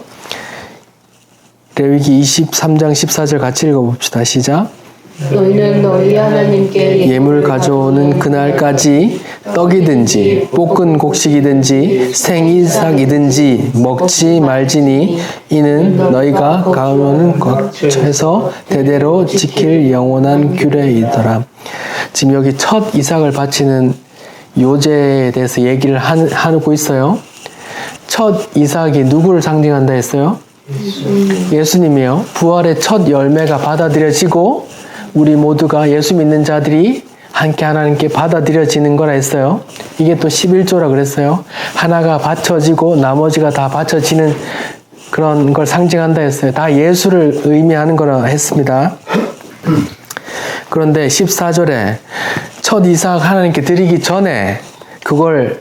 레위기 23장 14절 같이 읽어봅시다. 시작. 너희는 너희 하나님께 예물 가져오는 그날까지 떡이든지 볶은 곡식이든지 생이삭이든지 먹지 말지니 이는 너희가 가면은 곽해서 대대로 지킬 영원한 규례이더라. 지금 여기 첫 이삭을 바치는 요제에 대해서 얘기를 하고 있어요. 첫 이삭이 누구를 상징한다 했어요? 예수님이요. 부활의 첫 열매가 받아들여지고 우리 모두가 예수 믿는 자들이 함께 하나님께 받아들여지는 거라 했어요. 이게 또 11조라 그랬어요. 하나가 받쳐지고 나머지가 다 받쳐지는 그런 걸 상징한다 했어요. 다 예수를 의미하는 거라 했습니다. 그런데 14절에 첫 이삭 하나님께 드리기 전에 그걸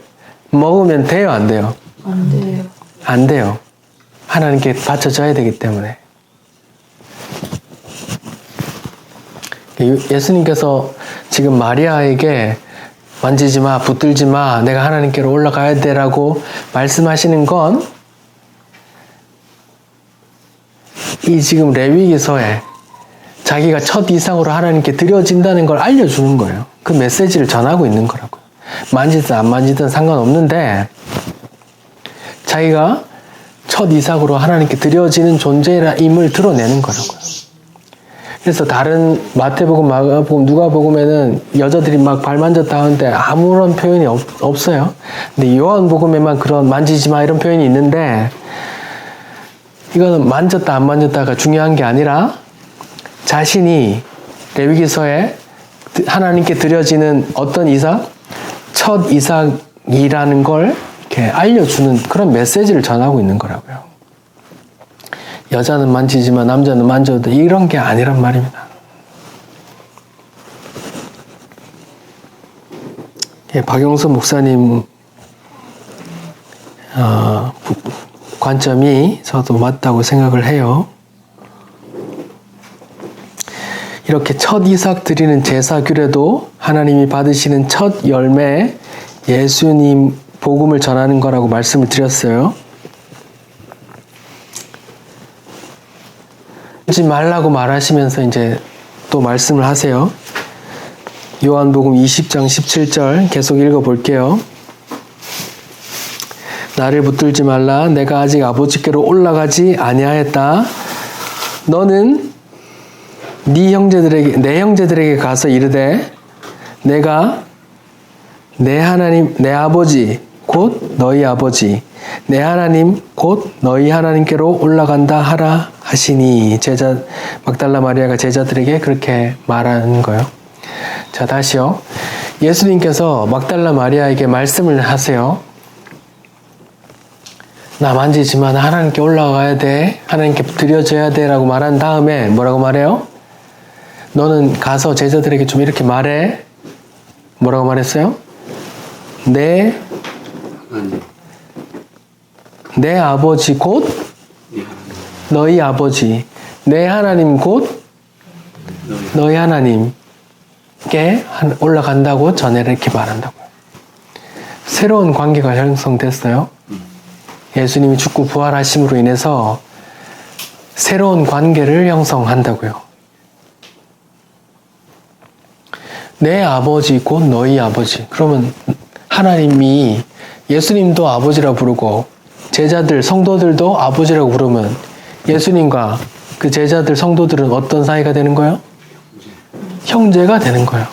먹으면 돼요, 안 돼요? 안 돼요. 안 돼요. 하나님께 바쳐져야 되기 때문에. 예수님께서 지금 마리아에게 만지지 마, 붙들지 마, 내가 하나님께로 올라가야 되라고 말씀하시는 건 이 지금 레위기서에 자기가 첫 이삭으로 하나님께 드려진다는 걸 알려주는 거예요. 그 메시지를 전하고 있는 거라고요. 만지든 안 만지든 상관없는데 자기가 첫 이삭으로 하나님께 드려지는 존재임을 드러내는 거라고요. 그래서 다른 마태복음, 마가복음, 누가복음에는 여자들이 막 발 만졌다 하는데 아무런 표현이 없어요. 근데 요한복음에만 그런 만지지 마 이런 표현이 있는데 이거는 만졌다 안 만졌다가 중요한 게 아니라 자신이 레위기서에 하나님께 드려지는 어떤 이삭? 첫 이삭이라는 걸 이렇게 알려주는 그런 메시지를 전하고 있는 거라고요. 여자는 만지지만 남자는 만져도 돼. 이런 게 아니란 말입니다. 예, 박영수 목사님 관점이 저도 맞다고 생각을 해요. 이렇게 첫 이삭 드리는 제사 규례도 하나님이 받으시는 첫 열매 예수님 복음을 전하는 거라고 말씀을 드렸어요. 하지 말라고 말하시면서 이제 또 말씀을 하세요. 요한복음 20장 17절 계속 읽어볼게요. 나를 붙들지 말라. 내가 아직 아버지께로 올라가지 아니하였다. 너는 내 형제들에게 가서 이르되 내가 내 하나님 내 아버지 곧 너희 아버지 내 하나님 곧 너희 하나님께로 올라간다 하라 하시니 막달라 마리아가 제자들에게 그렇게 말하는 거예요. 자, 다시요. 예수님께서 막달라 마리아에게 말씀을 하세요. 나 만지지만 하나님께 올라가야 돼. 하나님께 드려져야 돼. 라고 말한 다음에 뭐라고 말해요? 너는 가서 제자들에게 좀 이렇게 말해. 뭐라고 말했어요? 내 아버지 곧 너희 아버지, 내 하나님 곧 너희 하나님께 올라간다고 전해를 이렇게 말한다고요. 새로운 관계가 형성됐어요. 예수님이 죽고 부활하심으로 인해서 새로운 관계를 형성한다고요. 내 아버지 곧 너희 아버지. 그러면 하나님이 예수님도 아버지라고 부르고 제자들, 성도들도 아버지라고 부르면 예수님과 그 제자들, 성도들은 어떤 사이가 되는 거예요? 형제가 되는 거예요.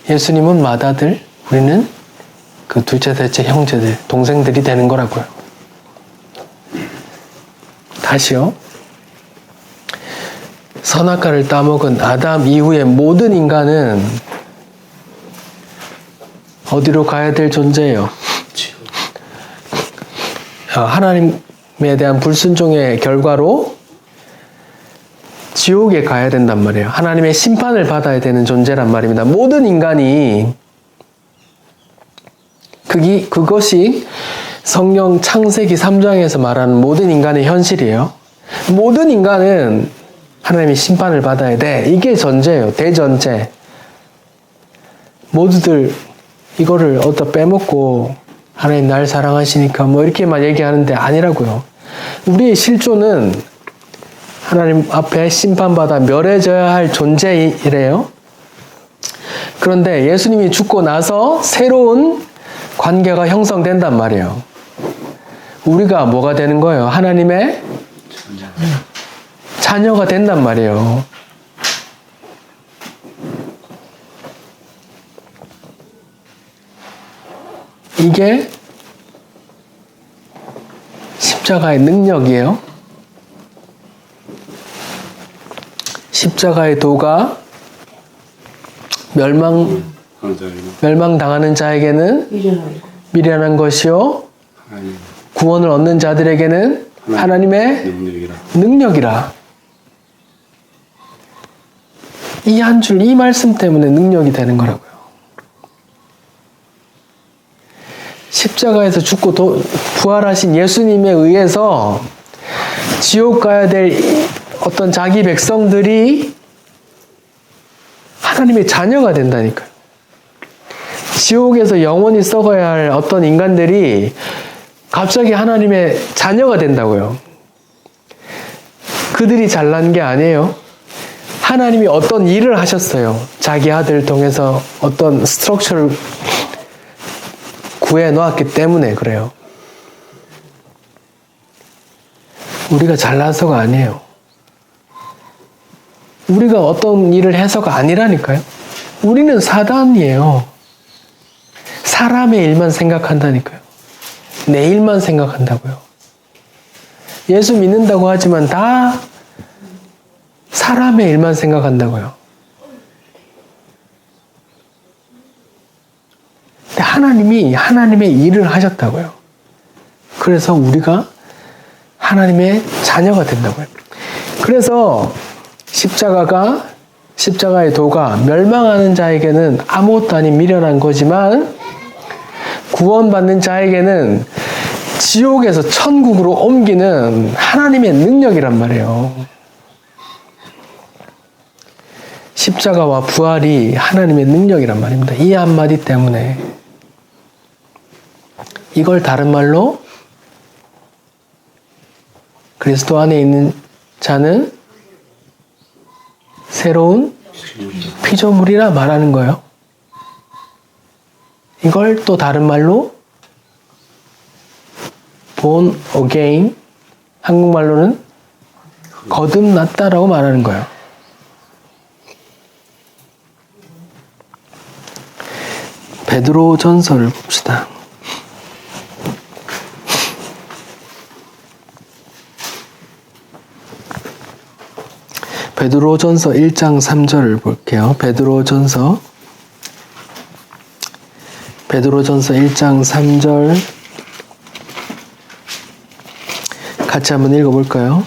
예수님은 맏아들, 우리는 그 둘째, 셋째 형제들, 동생들이 되는 거라고요. 다시요. 선악과를 따먹은 아담 이후의 모든 인간은 어디로 가야 될 존재예요? 하나님에 대한 불순종의 결과로 지옥에 가야 된단 말이에요. 하나님의 심판을 받아야 되는 존재란 말입니다. 모든 인간이 그것이 성경 창세기 3장에서 말하는 모든 인간의 현실이에요. 모든 인간은 하나님의 심판을 받아야 돼. 이게 전제예요. 대전제. 모두들 이거를 어디다 빼먹고 하나님 날 사랑하시니까 뭐 이렇게만 얘기하는데 아니라고요. 우리의 실존은 하나님 앞에 심판받아 멸해져야 할 존재이래요. 그런데 예수님이 죽고 나서 새로운 관계가 형성된단 말이에요. 우리가 뭐가 되는 거예요? 하나님의 자녀가 된단 말이에요. 이게 십자가의 능력이에요. 십자가의 도가 멸망당하는 자에게는 미련한 것이요 구원을 얻는 자들에게는 하나님의 능력이라. 이 한 줄, 이 말씀 때문에 능력이 되는 거라고요. 십자가에서 죽고 부활하신 예수님에 의해서 지옥 가야 될 어떤 자기 백성들이 하나님의 자녀가 된다니까요. 지옥에서 영원히 썩어야 할 어떤 인간들이 갑자기 하나님의 자녀가 된다고요. 그들이 잘난 게 아니에요. 하나님이 어떤 일을 하셨어요. 자기 아들을 통해서 어떤 스트럭처를 구해 놓았기 때문에 그래요. 우리가 잘나서가 아니에요. 우리가 어떤 일을 해서가 아니라니까요. 우리는 사단이에요. 사람의 일만 생각한다니까요. 내 일만 생각한다고요. 예수 믿는다고 하지만 다 사람의 일만 생각한다고요. 근데 하나님이 하나님의 일을 하셨다고요. 그래서 우리가 하나님의 자녀가 된다고요. 그래서 십자가가 십자가의 도가 멸망하는 자에게는 아무것도 아닌 미련한 거지만 구원받는 자에게는 지옥에서 천국으로 옮기는 하나님의 능력이란 말이에요. 십자가와 부활이 하나님의 능력이란 말입니다. 이 한마디 때문에. 이걸 다른 말로 그리스도 안에 있는 자는 새로운 피조물이라 말하는 거예요. 이걸 또 다른 말로 born again, 한국말로는 거듭났다라고 말하는 거예요. 베드로 전서를 봅시다. 베드로 전서 1장 3절을 볼게요. 베드로 전서 1장 3절 같이 한번 읽어볼까요?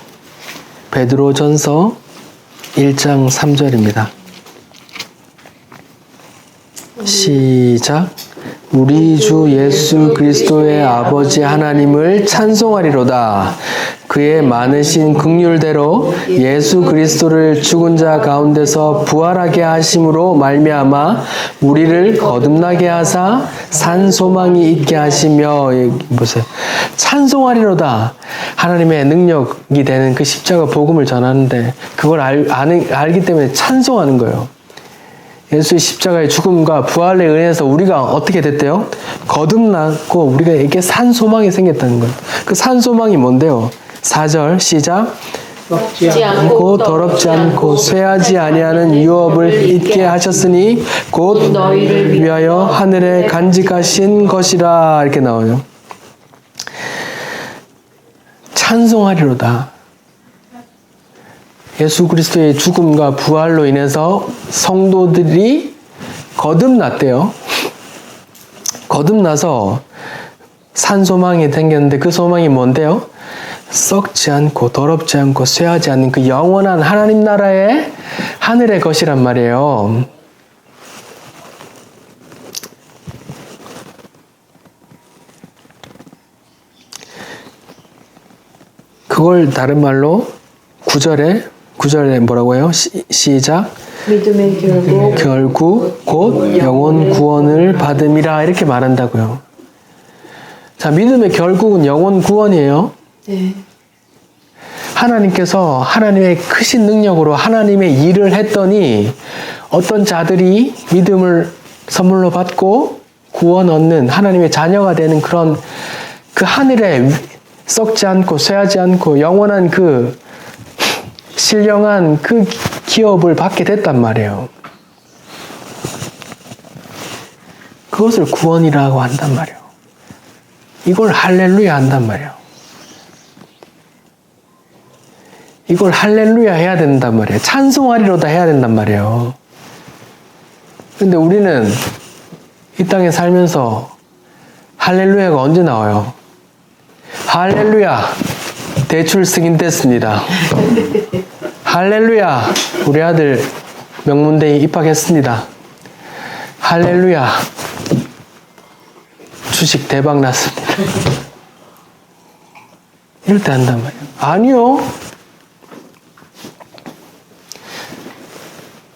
베드로 전서 1장 3절입니다. 시작. 우리 주 예수 그리스도의 아버지 하나님을 찬송하리로다. 그의 많으신 긍휼대로 예수 그리스도를 죽은 자 가운데서 부활하게 하심으로 말미암아 우리를 거듭나게 하사 산 소망이 있게 하시며, 보세요. 찬송하리로다. 하나님의 능력이 되는 그 십자가 복음을 전하는데 그걸 알기 때문에 찬송하는 거예요. 예수의 십자가의 죽음과 부활에 의해서 우리가 어떻게 됐대요? 거듭났고 우리가 이렇게 산 소망이 생겼다는 거예요. 그 산 소망이 뭔데요? 4절 시작. 먹지 않고 더럽지 않고 쇠하지 아니하는 유업을 잊게 하셨으니 곧 너희를 위하여 하늘에 간직하신 것이라. 이렇게 나와요. 찬송하리로다. 예수 그리스도의 죽음과 부활로 인해서 성도들이 거듭났대요. 거듭나서 산 소망이 생겼는데 그 소망이 뭔데요? 썩지 않고 더럽지 않고 쇠하지 않는 그 영원한 하나님 나라의 하늘의 것이란 말이에요. 그걸 다른 말로 9절에 뭐라고 해요? 시작. 믿음의 결국 곧 영혼 구원을 받음이라. 이렇게 말한다고요. 자, 믿음의 결국은 영혼 구원이에요. 네. 하나님께서 하나님의 크신 능력으로 하나님의 일을 했더니 어떤 자들이 믿음을 선물로 받고 구원 얻는 하나님의 자녀가 되는 그런 그 하늘에 썩지 않고 쇠하지 않고 영원한 그 신령한 그 기업을 받게 됐단 말이에요. 그것을 구원이라고 한단 말이에요. 이걸 할렐루야 한단 말이에요. 이걸 할렐루야 해야 된단 말이에요. 찬송하리로다 해야 된단 말이에요. 근데 우리는 이 땅에 살면서 할렐루야가 언제 나와요? 할렐루야, 대출 승인됐습니다. 할렐루야, 우리 아들 명문대에 입학했습니다. 할렐루야, 주식 대박 났습니다. 이럴 때 한단 말이에요. 아니요.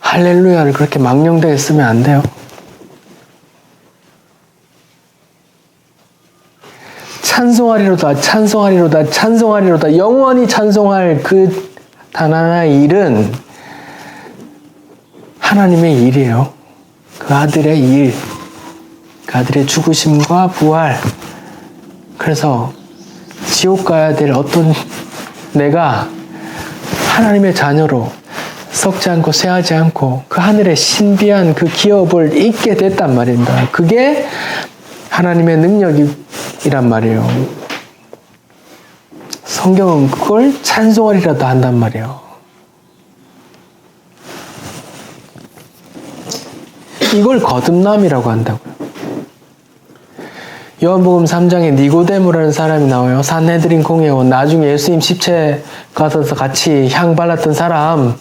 할렐루야를 그렇게 망령되게 쓰면 안 돼요. 찬송하리로다, 찬송하리로다, 찬송하리로다. 영원히 찬송할 그 단 하나의 일은 하나님의 일이에요. 그 아들의 일, 그 아들의 죽으심과 부활. 그래서 지옥 가야 될 어떤 내가 하나님의 자녀로 썩지 않고 쇠하지 않고 그 하늘의 신비한 그 기업을 잊게 됐단 말입니다. 그게 하나님의 능력이란 말이에요. 성경은 그걸 찬송하리라도 한단 말이에요. 이걸 거듭남이라고 한다고요. 요한복음 3장에 니고데모라는 사람이 나와요. 산헤드린 공회원, 나중에 예수님 십체 가서 같이 향 발랐던 사람.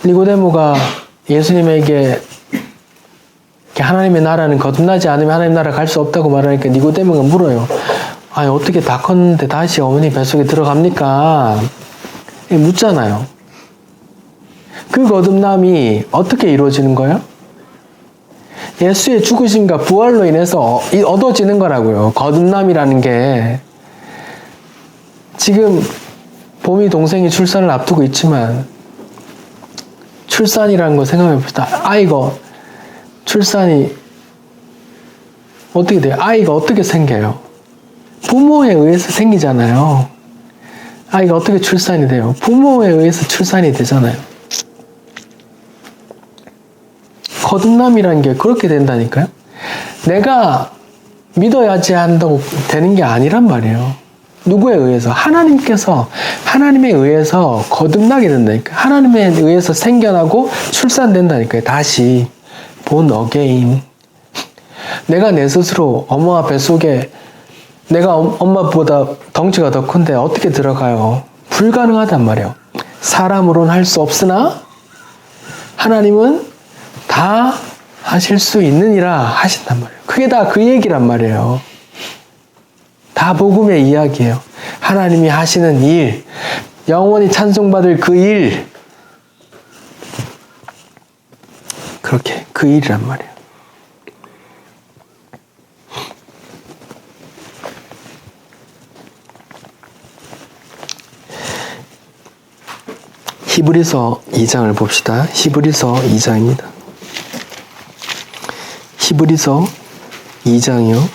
니고데모가 예수님에게 하나님의 나라는 거듭나지 않으면 하나님 나라 갈 수 없다고 말하니까 니고데모가 물어요. 아니 어떻게 다 컸는데 다시 어머니 뱃속에 들어갑니까? 묻잖아요. 그 거듭남이 어떻게 이루어지는 거예요? 예수의 죽으심과 부활로 인해서 얻어지는 거라고요. 거듭남이라는 게. 지금 봄이 동생이 출산을 앞두고 있지만 출산이라는 거 생각해 봅시다. 아이가 출산이 어떻게 돼요? 아이가 어떻게 생겨요? 부모에 의해서 생기잖아요. 아이가 어떻게 출산이 돼요? 부모에 의해서 출산이 되잖아요. 거듭남이라는 게 그렇게 된다니까요. 내가 믿어야지 한다고 되는 게 아니란 말이에요. 누구에 의해서? 하나님에 의해서 거듭나게 된다니까요. 하나님에 의해서 생겨나고 출산된다니까요. 다시 born again. 내가 내 스스로 엄마 뱃속에 내가 엄마보다 덩치가 더 큰데 어떻게 들어가요? 불가능하단 말이에요. 사람으로는 할 수 없으나 하나님은 다 하실 수 있느니라 하신단 말이에요. 그게 다 그 얘기란 말이에요. 다 복음의 이야기예요. 하나님이 하시는 일, 영원히 찬송받을 그 일, 그렇게 그 일이란 말이에요. 히브리서 2장을 봅시다. 히브리서 2장입니다. 히브리서 2장이요.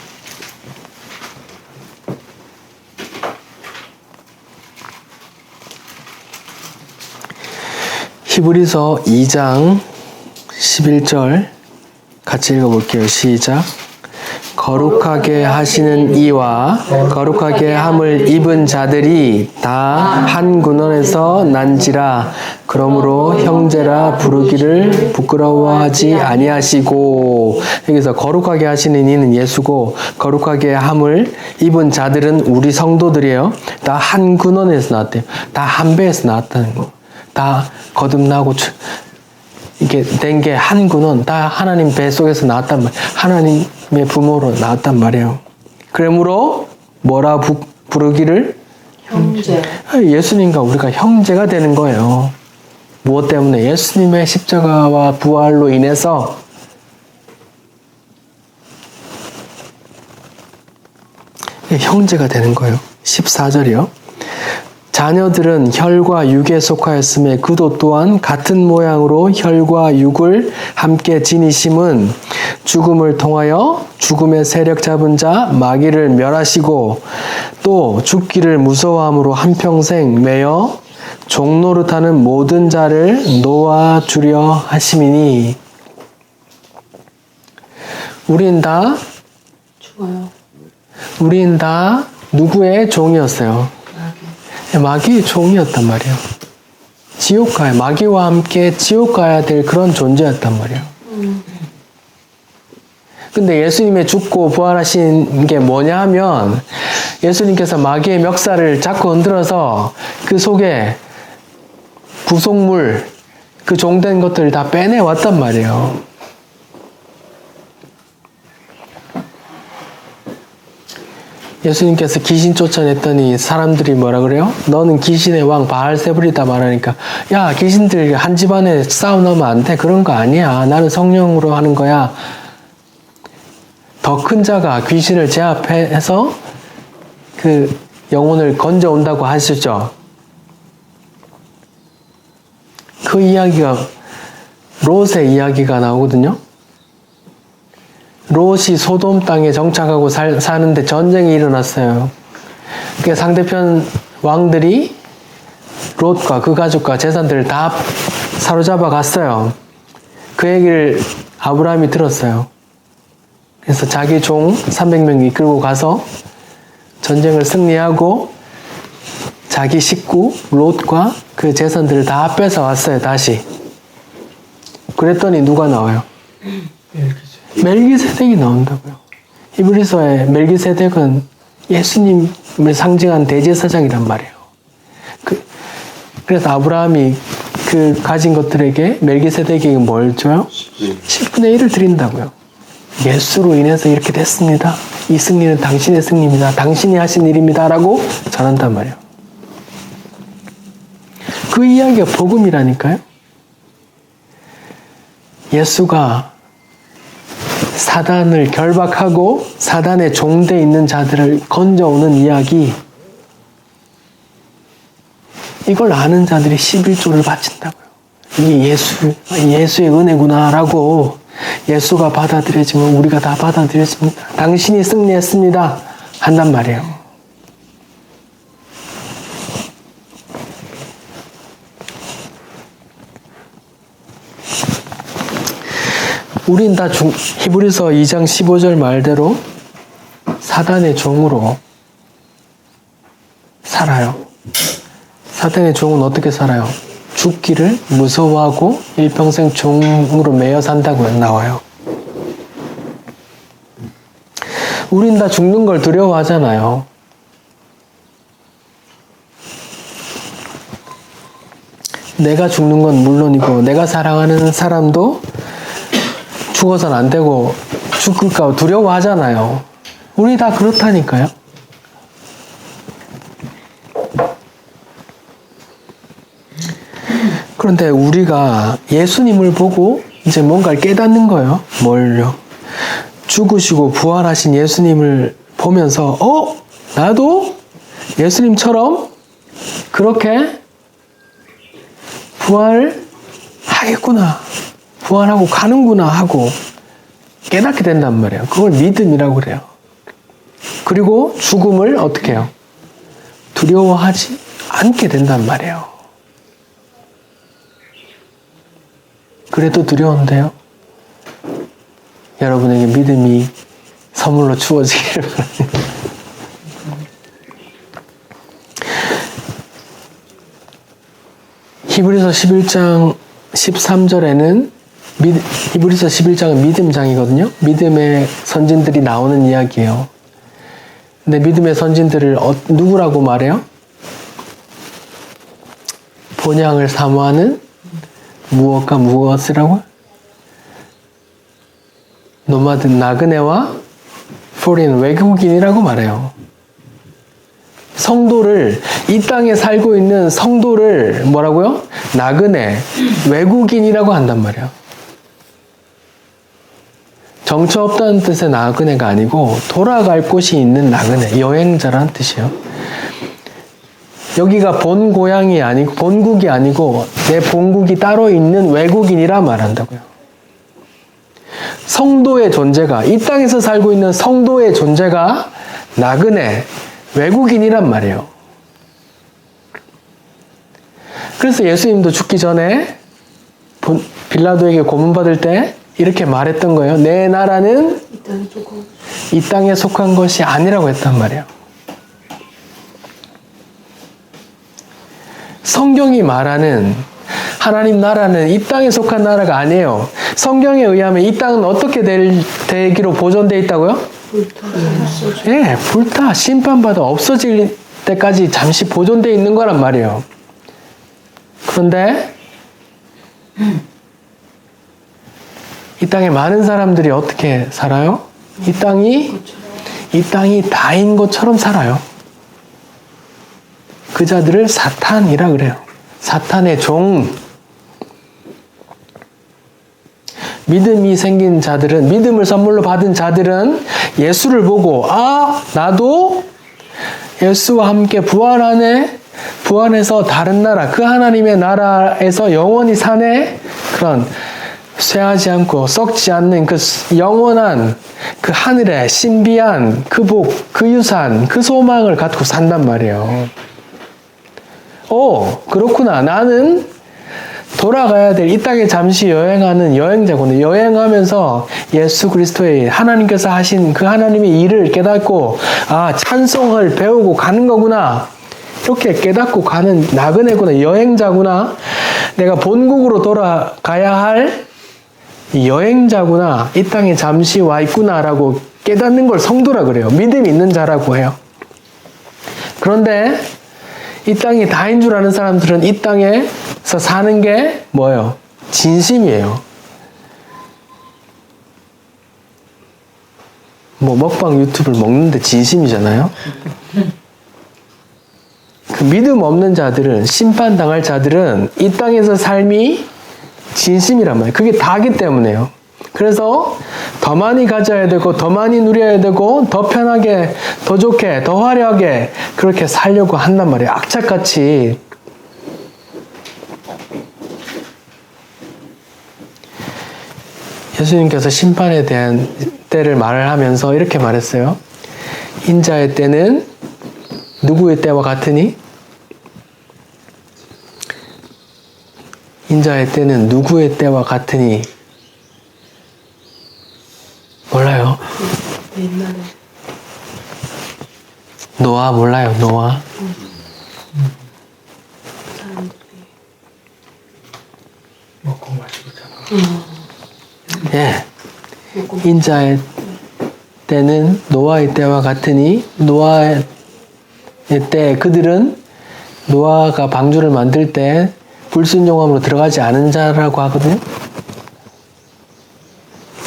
히브리서 2장 11절 같이 읽어볼게요. 시작. 거룩하게 하시는 이와 거룩하게 함을 입은 자들이 다 한 군원에서 난지라. 그러므로 형제라 부르기를 부끄러워하지 아니하시고. 여기서 거룩하게 하시는 이는 예수고 거룩하게 함을 입은 자들은 우리 성도들이에요. 다 한 군원에서 나왔대요. 다 한 배에서 나왔다는 거. 다 거듭나고 이게 된 게 한 군원, 다 하나님 뱃속에서 나왔단 말이에요. 하나님의 부모로 나왔단 말이에요. 그러므로 뭐라 부르기를? 형제. 예수님과 우리가 형제가 되는 거예요. 무엇 때문에? 예수님의 십자가와 부활로 인해서 형제가 되는 거예요. 14절이요. 자녀들은 혈과 육에 속하였음에 그도 또한 같은 모양으로 혈과 육을 함께 지니심은 죽음을 통하여 죽음의 세력 잡은 자 마귀를 멸하시고 또 죽기를 무서워함으로 한평생 매여 종노릇하는 모든 자를 놓아주려 하심이니. 우린 다 누구의 종이었어요? 마귀의 종이었단 말이에요. 지옥 가야, 마귀와 함께 지옥 가야 될 그런 존재였단 말이에요. 근데 예수님의 죽고 부활하신 게 뭐냐 하면 예수님께서 마귀의 멱살을 자꾸 흔들어서 그 속에 구속물, 그 종된 것들을 다 빼내왔단 말이에요. 예수님께서 귀신 쫓아냈더니 사람들이 뭐라 그래요? 너는 귀신의 왕 바알세불이다 말하니까 야 귀신들 한 집안에 싸워놓으면 안 돼. 그런 거 아니야. 나는 성령으로 하는 거야. 더 큰 자가 귀신을 제압해서 그 영혼을 건져온다고 하시죠. 그 이야기가 롯의 이야기가 나오거든요. 롯이 소돔 땅에 정착하고 사는데 전쟁이 일어났어요. 그 상대편 왕들이 롯과 그 가족과 재산들을 다 사로잡아 갔어요. 그 얘기를 아브라함이 들었어요. 그래서 자기 종 300명 이끌고 가서 전쟁을 승리하고 자기 식구 롯과 그 재산들을 다 뺏어왔어요. 다시. 그랬더니 누가 나와요? 멜기세덱이 나온다고요. 히브리서의 멜기세덱은 예수님을 상징한 대제사장이란 말이에요. 그래서 아브라함이 그 가진 것들에게 멜기세덱에게 뭘 줘요? 10분의 1을 드린다고요. 예수로 인해서 이렇게 됐습니다. 이 승리는 당신의 승리입니다. 당신이 하신 일입니다. 라고 전한단 말이에요. 그 이야기가 복음이라니까요. 예수가 사단을 결박하고 사단의 종대에 있는 자들을 건져오는 이야기, 이걸 아는 자들이 11조를 바친다고요. 이게 예수의 은혜구나 라고 예수가 받아들여지면 우리가 다 받아들여집니다. 당신이 승리했습니다. 한단 말이에요. 우린 다 히브리서 2장 15절 말대로 사단의 종으로 살아요. 사단의 종은 어떻게 살아요? 죽기를 무서워하고 일평생 종으로 매여 산다고 나와요. 우린 다 죽는 걸 두려워하잖아요. 내가 죽는 건 물론이고 내가 사랑하는 사람도 죽어서는 안 되고 죽을까 두려워하잖아요. 우리 다 그렇다니까요. 그런데 우리가 예수님을 보고 이제 뭔가를 깨닫는 거예요. 뭘요? 죽으시고 부활하신 예수님을 보면서 나도 예수님처럼 그렇게 부활하겠구나. 부활하고 가는구나 하고 깨닫게 된단 말이에요. 그걸 믿음이라고 그래요. 그리고 죽음을 어떻게 해요? 두려워하지 않게 된단 말이에요. 그래도 두려운데요. 여러분에게 믿음이 선물로 주어지기를 바랍니다. 히브리서 11장 13절에는 히브리서 11장은 믿음장이거든요. 믿음의 선진들이 나오는 이야기예요. 근데 믿음의 선진들을 누구라고 말해요? 본향을 사모하는 무엇과 무엇이라고? 노마드 나그네와 포린 외국인이라고 말해요. 성도를, 이 땅에 살고 있는 성도를 뭐라고요? 나그네, 외국인이라고 한단 말이에요. 정처 없다는 뜻의 나그네가 아니고 돌아갈 곳이 있는 나그네, 여행자라는 뜻이에요. 여기가 본 고향이 아니고 본국이 아니고 내 본국이 따로 있는 외국인이라 말한다고요. 성도의 존재가, 이 땅에서 살고 있는 성도의 존재가 나그네, 외국인이란 말이에요. 그래서 예수님도 죽기 전에 빌라도에게 고문받을 때 이렇게 말했던 거예요. 내 나라는 이 땅에 속한 것이 아니라고 했단 말이에요. 성경이 말하는 하나님 나라는 이 땅에 속한 나라가 아니에요. 성경에 의하면 이 땅은 어떻게 되기로 보존되어 있다고요? 예, 불타 심판받아 없어질 때까지 잠시 보존되어 있는 거란 말이에요. 그런데 이 땅에 많은 사람들이 어떻게 살아요? 이 땅이 다인 것처럼 살아요. 그 자들을 사탄이라 그래요. 사탄의 종. 믿음이 생긴 자들은, 믿음을 선물로 받은 자들은 예수를 보고 나도 예수와 함께 부활하네. 부활해서 다른 나라, 그 하나님의 나라에서 영원히 사네. 그런 쇠하지 않고 썩지 않는 그 영원한 그 하늘의 신비한 그 복, 그 유산, 그 소망을 갖고 산단 말이에요. 그렇구나. 나는 돌아가야 될 이 땅에 잠시 여행하는 여행자구나. 여행하면서 예수 그리스도의 하나님께서 하신 그 하나님의 일을 깨닫고 찬송을 배우고 가는 거구나. 이렇게 깨닫고 가는 나그네구나. 여행자구나. 내가 본국으로 돌아가야 할 여행자구나. 이 땅에 잠시 와 있구나라고 깨닫는 걸 성도라 그래요. 믿음이 있는 자라고 해요. 그런데 이 땅이 다인 줄 아는 사람들은 이 땅에 사는 게 뭐예요? 진심이에요. 뭐 먹방 유튜브를 먹는데 진심이잖아요. 그 믿음 없는 자들은, 심판당할 자들은 이 땅에서 삶이 진심이란 말이에요. 그게 다기 때문에요. 그래서 더 많이 가져야 되고, 더 많이 누려야 되고, 더 편하게, 더 좋게, 더 화려하게 그렇게 살려고 한단 말이에요. 악착같이. 예수님께서 심판에 대한 때를 말을 하면서 이렇게 말했어요. 인자의 때는 누구의 때와 같으니? 인자의 때는 누구의 때와 같으니? 몰라요. 옛날에 노아 몰라요. 노아. 사람들이 먹고 마시고 자라. 예. 인자의 때는 노아의 때와 같으니, 노아의 때 그들은 노아가 방주를 만들 때 불순종함으로 들어가지 않은 자라고 하거든요.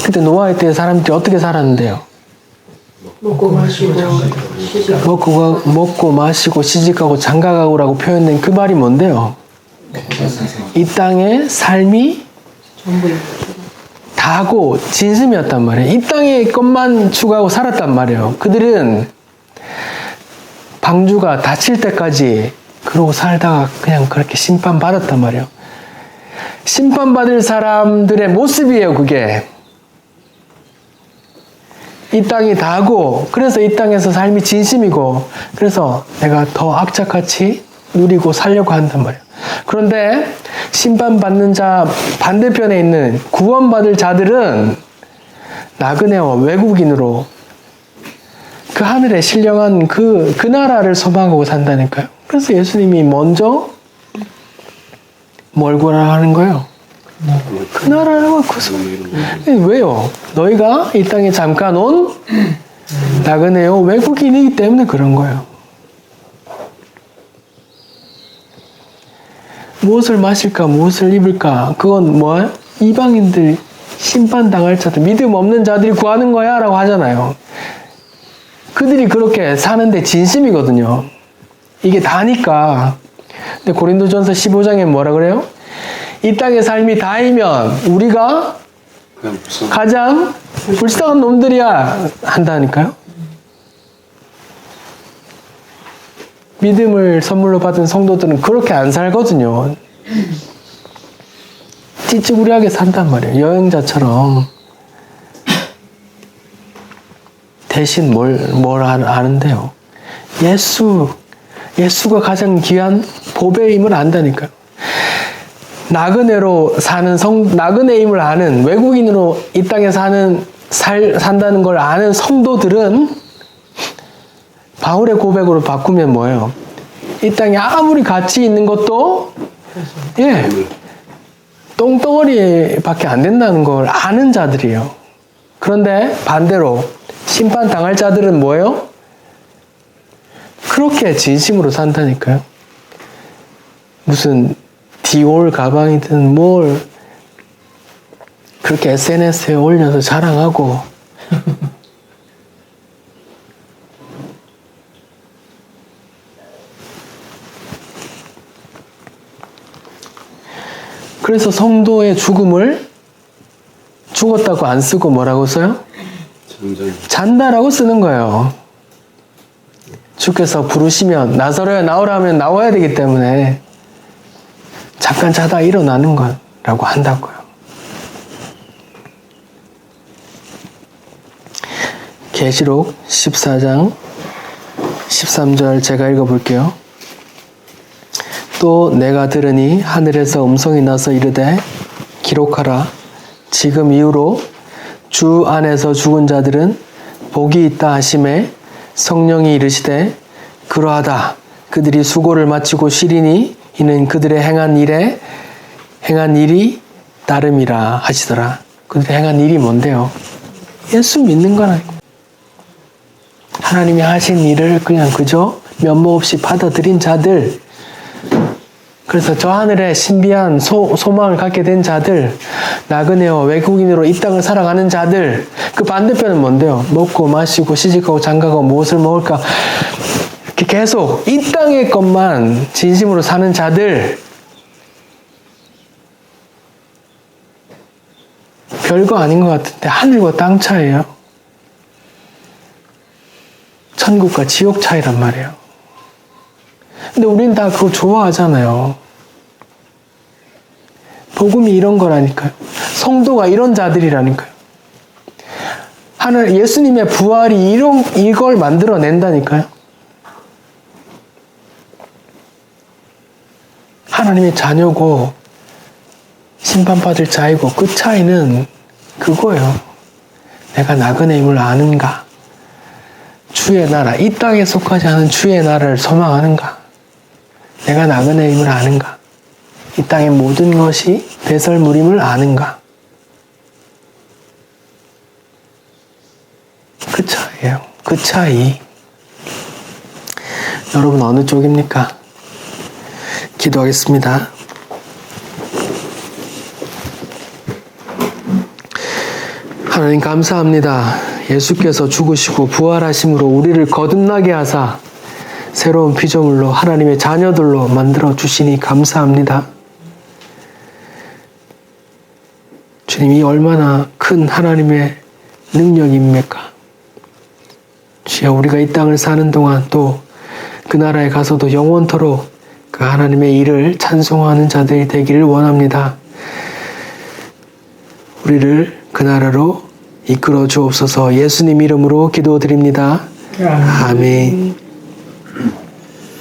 그때 노아의 때 사람들이 어떻게 살았는데요? 먹고 마시고 시집 먹고 마시고 시집가고 장가가고라고 표현된 그 말이 뭔데요? 이 땅의 삶이 전부 다고 진심이었단 말이에요. 이 땅의 것만 추구하고 살았단 말이에요. 그들은 방주가 닫힐 때까지 그러고 살다가 그냥 그렇게 심판받았단 말이에요. 심판받을 사람들의 모습이에요, 그게. 이 땅이 다고, 그래서 이 땅에서 삶이 진심이고, 그래서 내가 더 악착같이 누리고 살려고 한단 말이에요. 그런데 심판받는 자 반대편에 있는 구원받을 자들은 나그네와 외국인으로 그 하늘에 신령한 그 나라를 소망하고 산다니까요. 그래서 예수님이 먼저 뭘 구하라 하는 거예요? 그 나라라고 왜요? 너희가 이 땅에 잠깐 온 나그네요 외국인이기 때문에 그런 거예요. 무엇을 마실까, 무엇을 입을까, 그건 뭐야? 이방인들, 심판당할 자들, 믿음 없는 자들이 구하는 거야 라고 하잖아요. 그들이 그렇게 사는데 진심이거든요. 이게 다니까. 근데 고린도전서 15장에 뭐라 그래요? 이 땅의 삶이 다이면 우리가 그냥 무슨 가장 불쌍한 놈들이야 한다니까요. 믿음을 선물로 받은 성도들은 그렇게 안 살거든요. 찌찌구리하게 산단 말이에요. 여행자처럼. 대신 뭘 아는데요. 예수가 가장 귀한 복의 힘을 안다니까요. 나그네로 사는 나그네임을 아는, 외국인으로 이 땅에 산다는 걸 아는 성도들은 바울의 고백으로 바꾸면 뭐예요? 이 땅에 아무리 가치 있는 것도 똥덩어리밖에 안 된다는 걸 아는 자들이에요. 그런데 반대로 심판당할 자들은 뭐예요? 그렇게 진심으로 산다니까요. 무슨 디올 가방이든 뭘 그렇게 SNS에 올려서 자랑하고 그래서 성도의 죽음을 죽었다고 안 쓰고 뭐라고 써요? 잔다라고 쓰는 거예요. 주께서 부르시면 나서로야 나오라 하면 나와야 되기 때문에 잠깐 자다 일어나는 거라고 한다고요. 계시록 14장 13절 제가 읽어볼게요. 또 내가 들으니 하늘에서 음성이 나서 이르되 기록하라. 지금 이후로 주 안에서 죽은 자들은 복이 있다 하심에 성령이 이르시되 그러하다. 그들이 수고를 마치고 쉬리니 이는 그들의 행한 일이 따름이라 하시더라. 그들의 행한 일이 뭔데요? 예수 믿는 거라니까. 하나님이 하신 일을 그냥 그저 면목 없이 받아들인 자들, 그래서 저 하늘에 신비한 소망을 갖게 된 자들, 나그네와 외국인으로 이 땅을 살아가는 자들, 그 반대편은 뭔데요? 먹고 마시고 시집가고 장가가고 무엇을 먹을까? 이렇게 계속 이 땅의 것만 진심으로 사는 자들, 별거 아닌 것 같은데 하늘과 땅 차이예요. 천국과 지옥 차이란 말이에요. 근데 우린 다 그거 좋아하잖아요. 복음이 이런 거라니까요. 성도가 이런 자들이라니까요. 하늘 예수님의 부활이 이걸 만들어낸다니까요. 하나님의 자녀고 심판받을 자이고 그 차이는 그거예요. 내가 나그네임을 아는가? 주의 나라, 이 땅에 속하지 않은 주의 나라를 소망하는가? 내가 나그네임을 아는가? 이 땅의 모든 것이 배설물임을 아는가? 그 차이예요. 그 차이. 여러분 어느 쪽입니까? 기도하겠습니다. 하나님 감사합니다. 예수께서 죽으시고 부활하심으로 우리를 거듭나게 하사 새로운 피조물로 하나님의 자녀들로 만들어 주시니 감사합니다. 주님이 얼마나 큰 하나님의 능력입니까? 주여 우리가 이 땅을 사는 동안 또 그 나라에 가서도 영원토록 그 하나님의 일을 찬송하는 자들이 되기를 원합니다. 우리를 그 나라로 이끌어 주옵소서. 예수님 이름으로 기도드립니다. 아멘.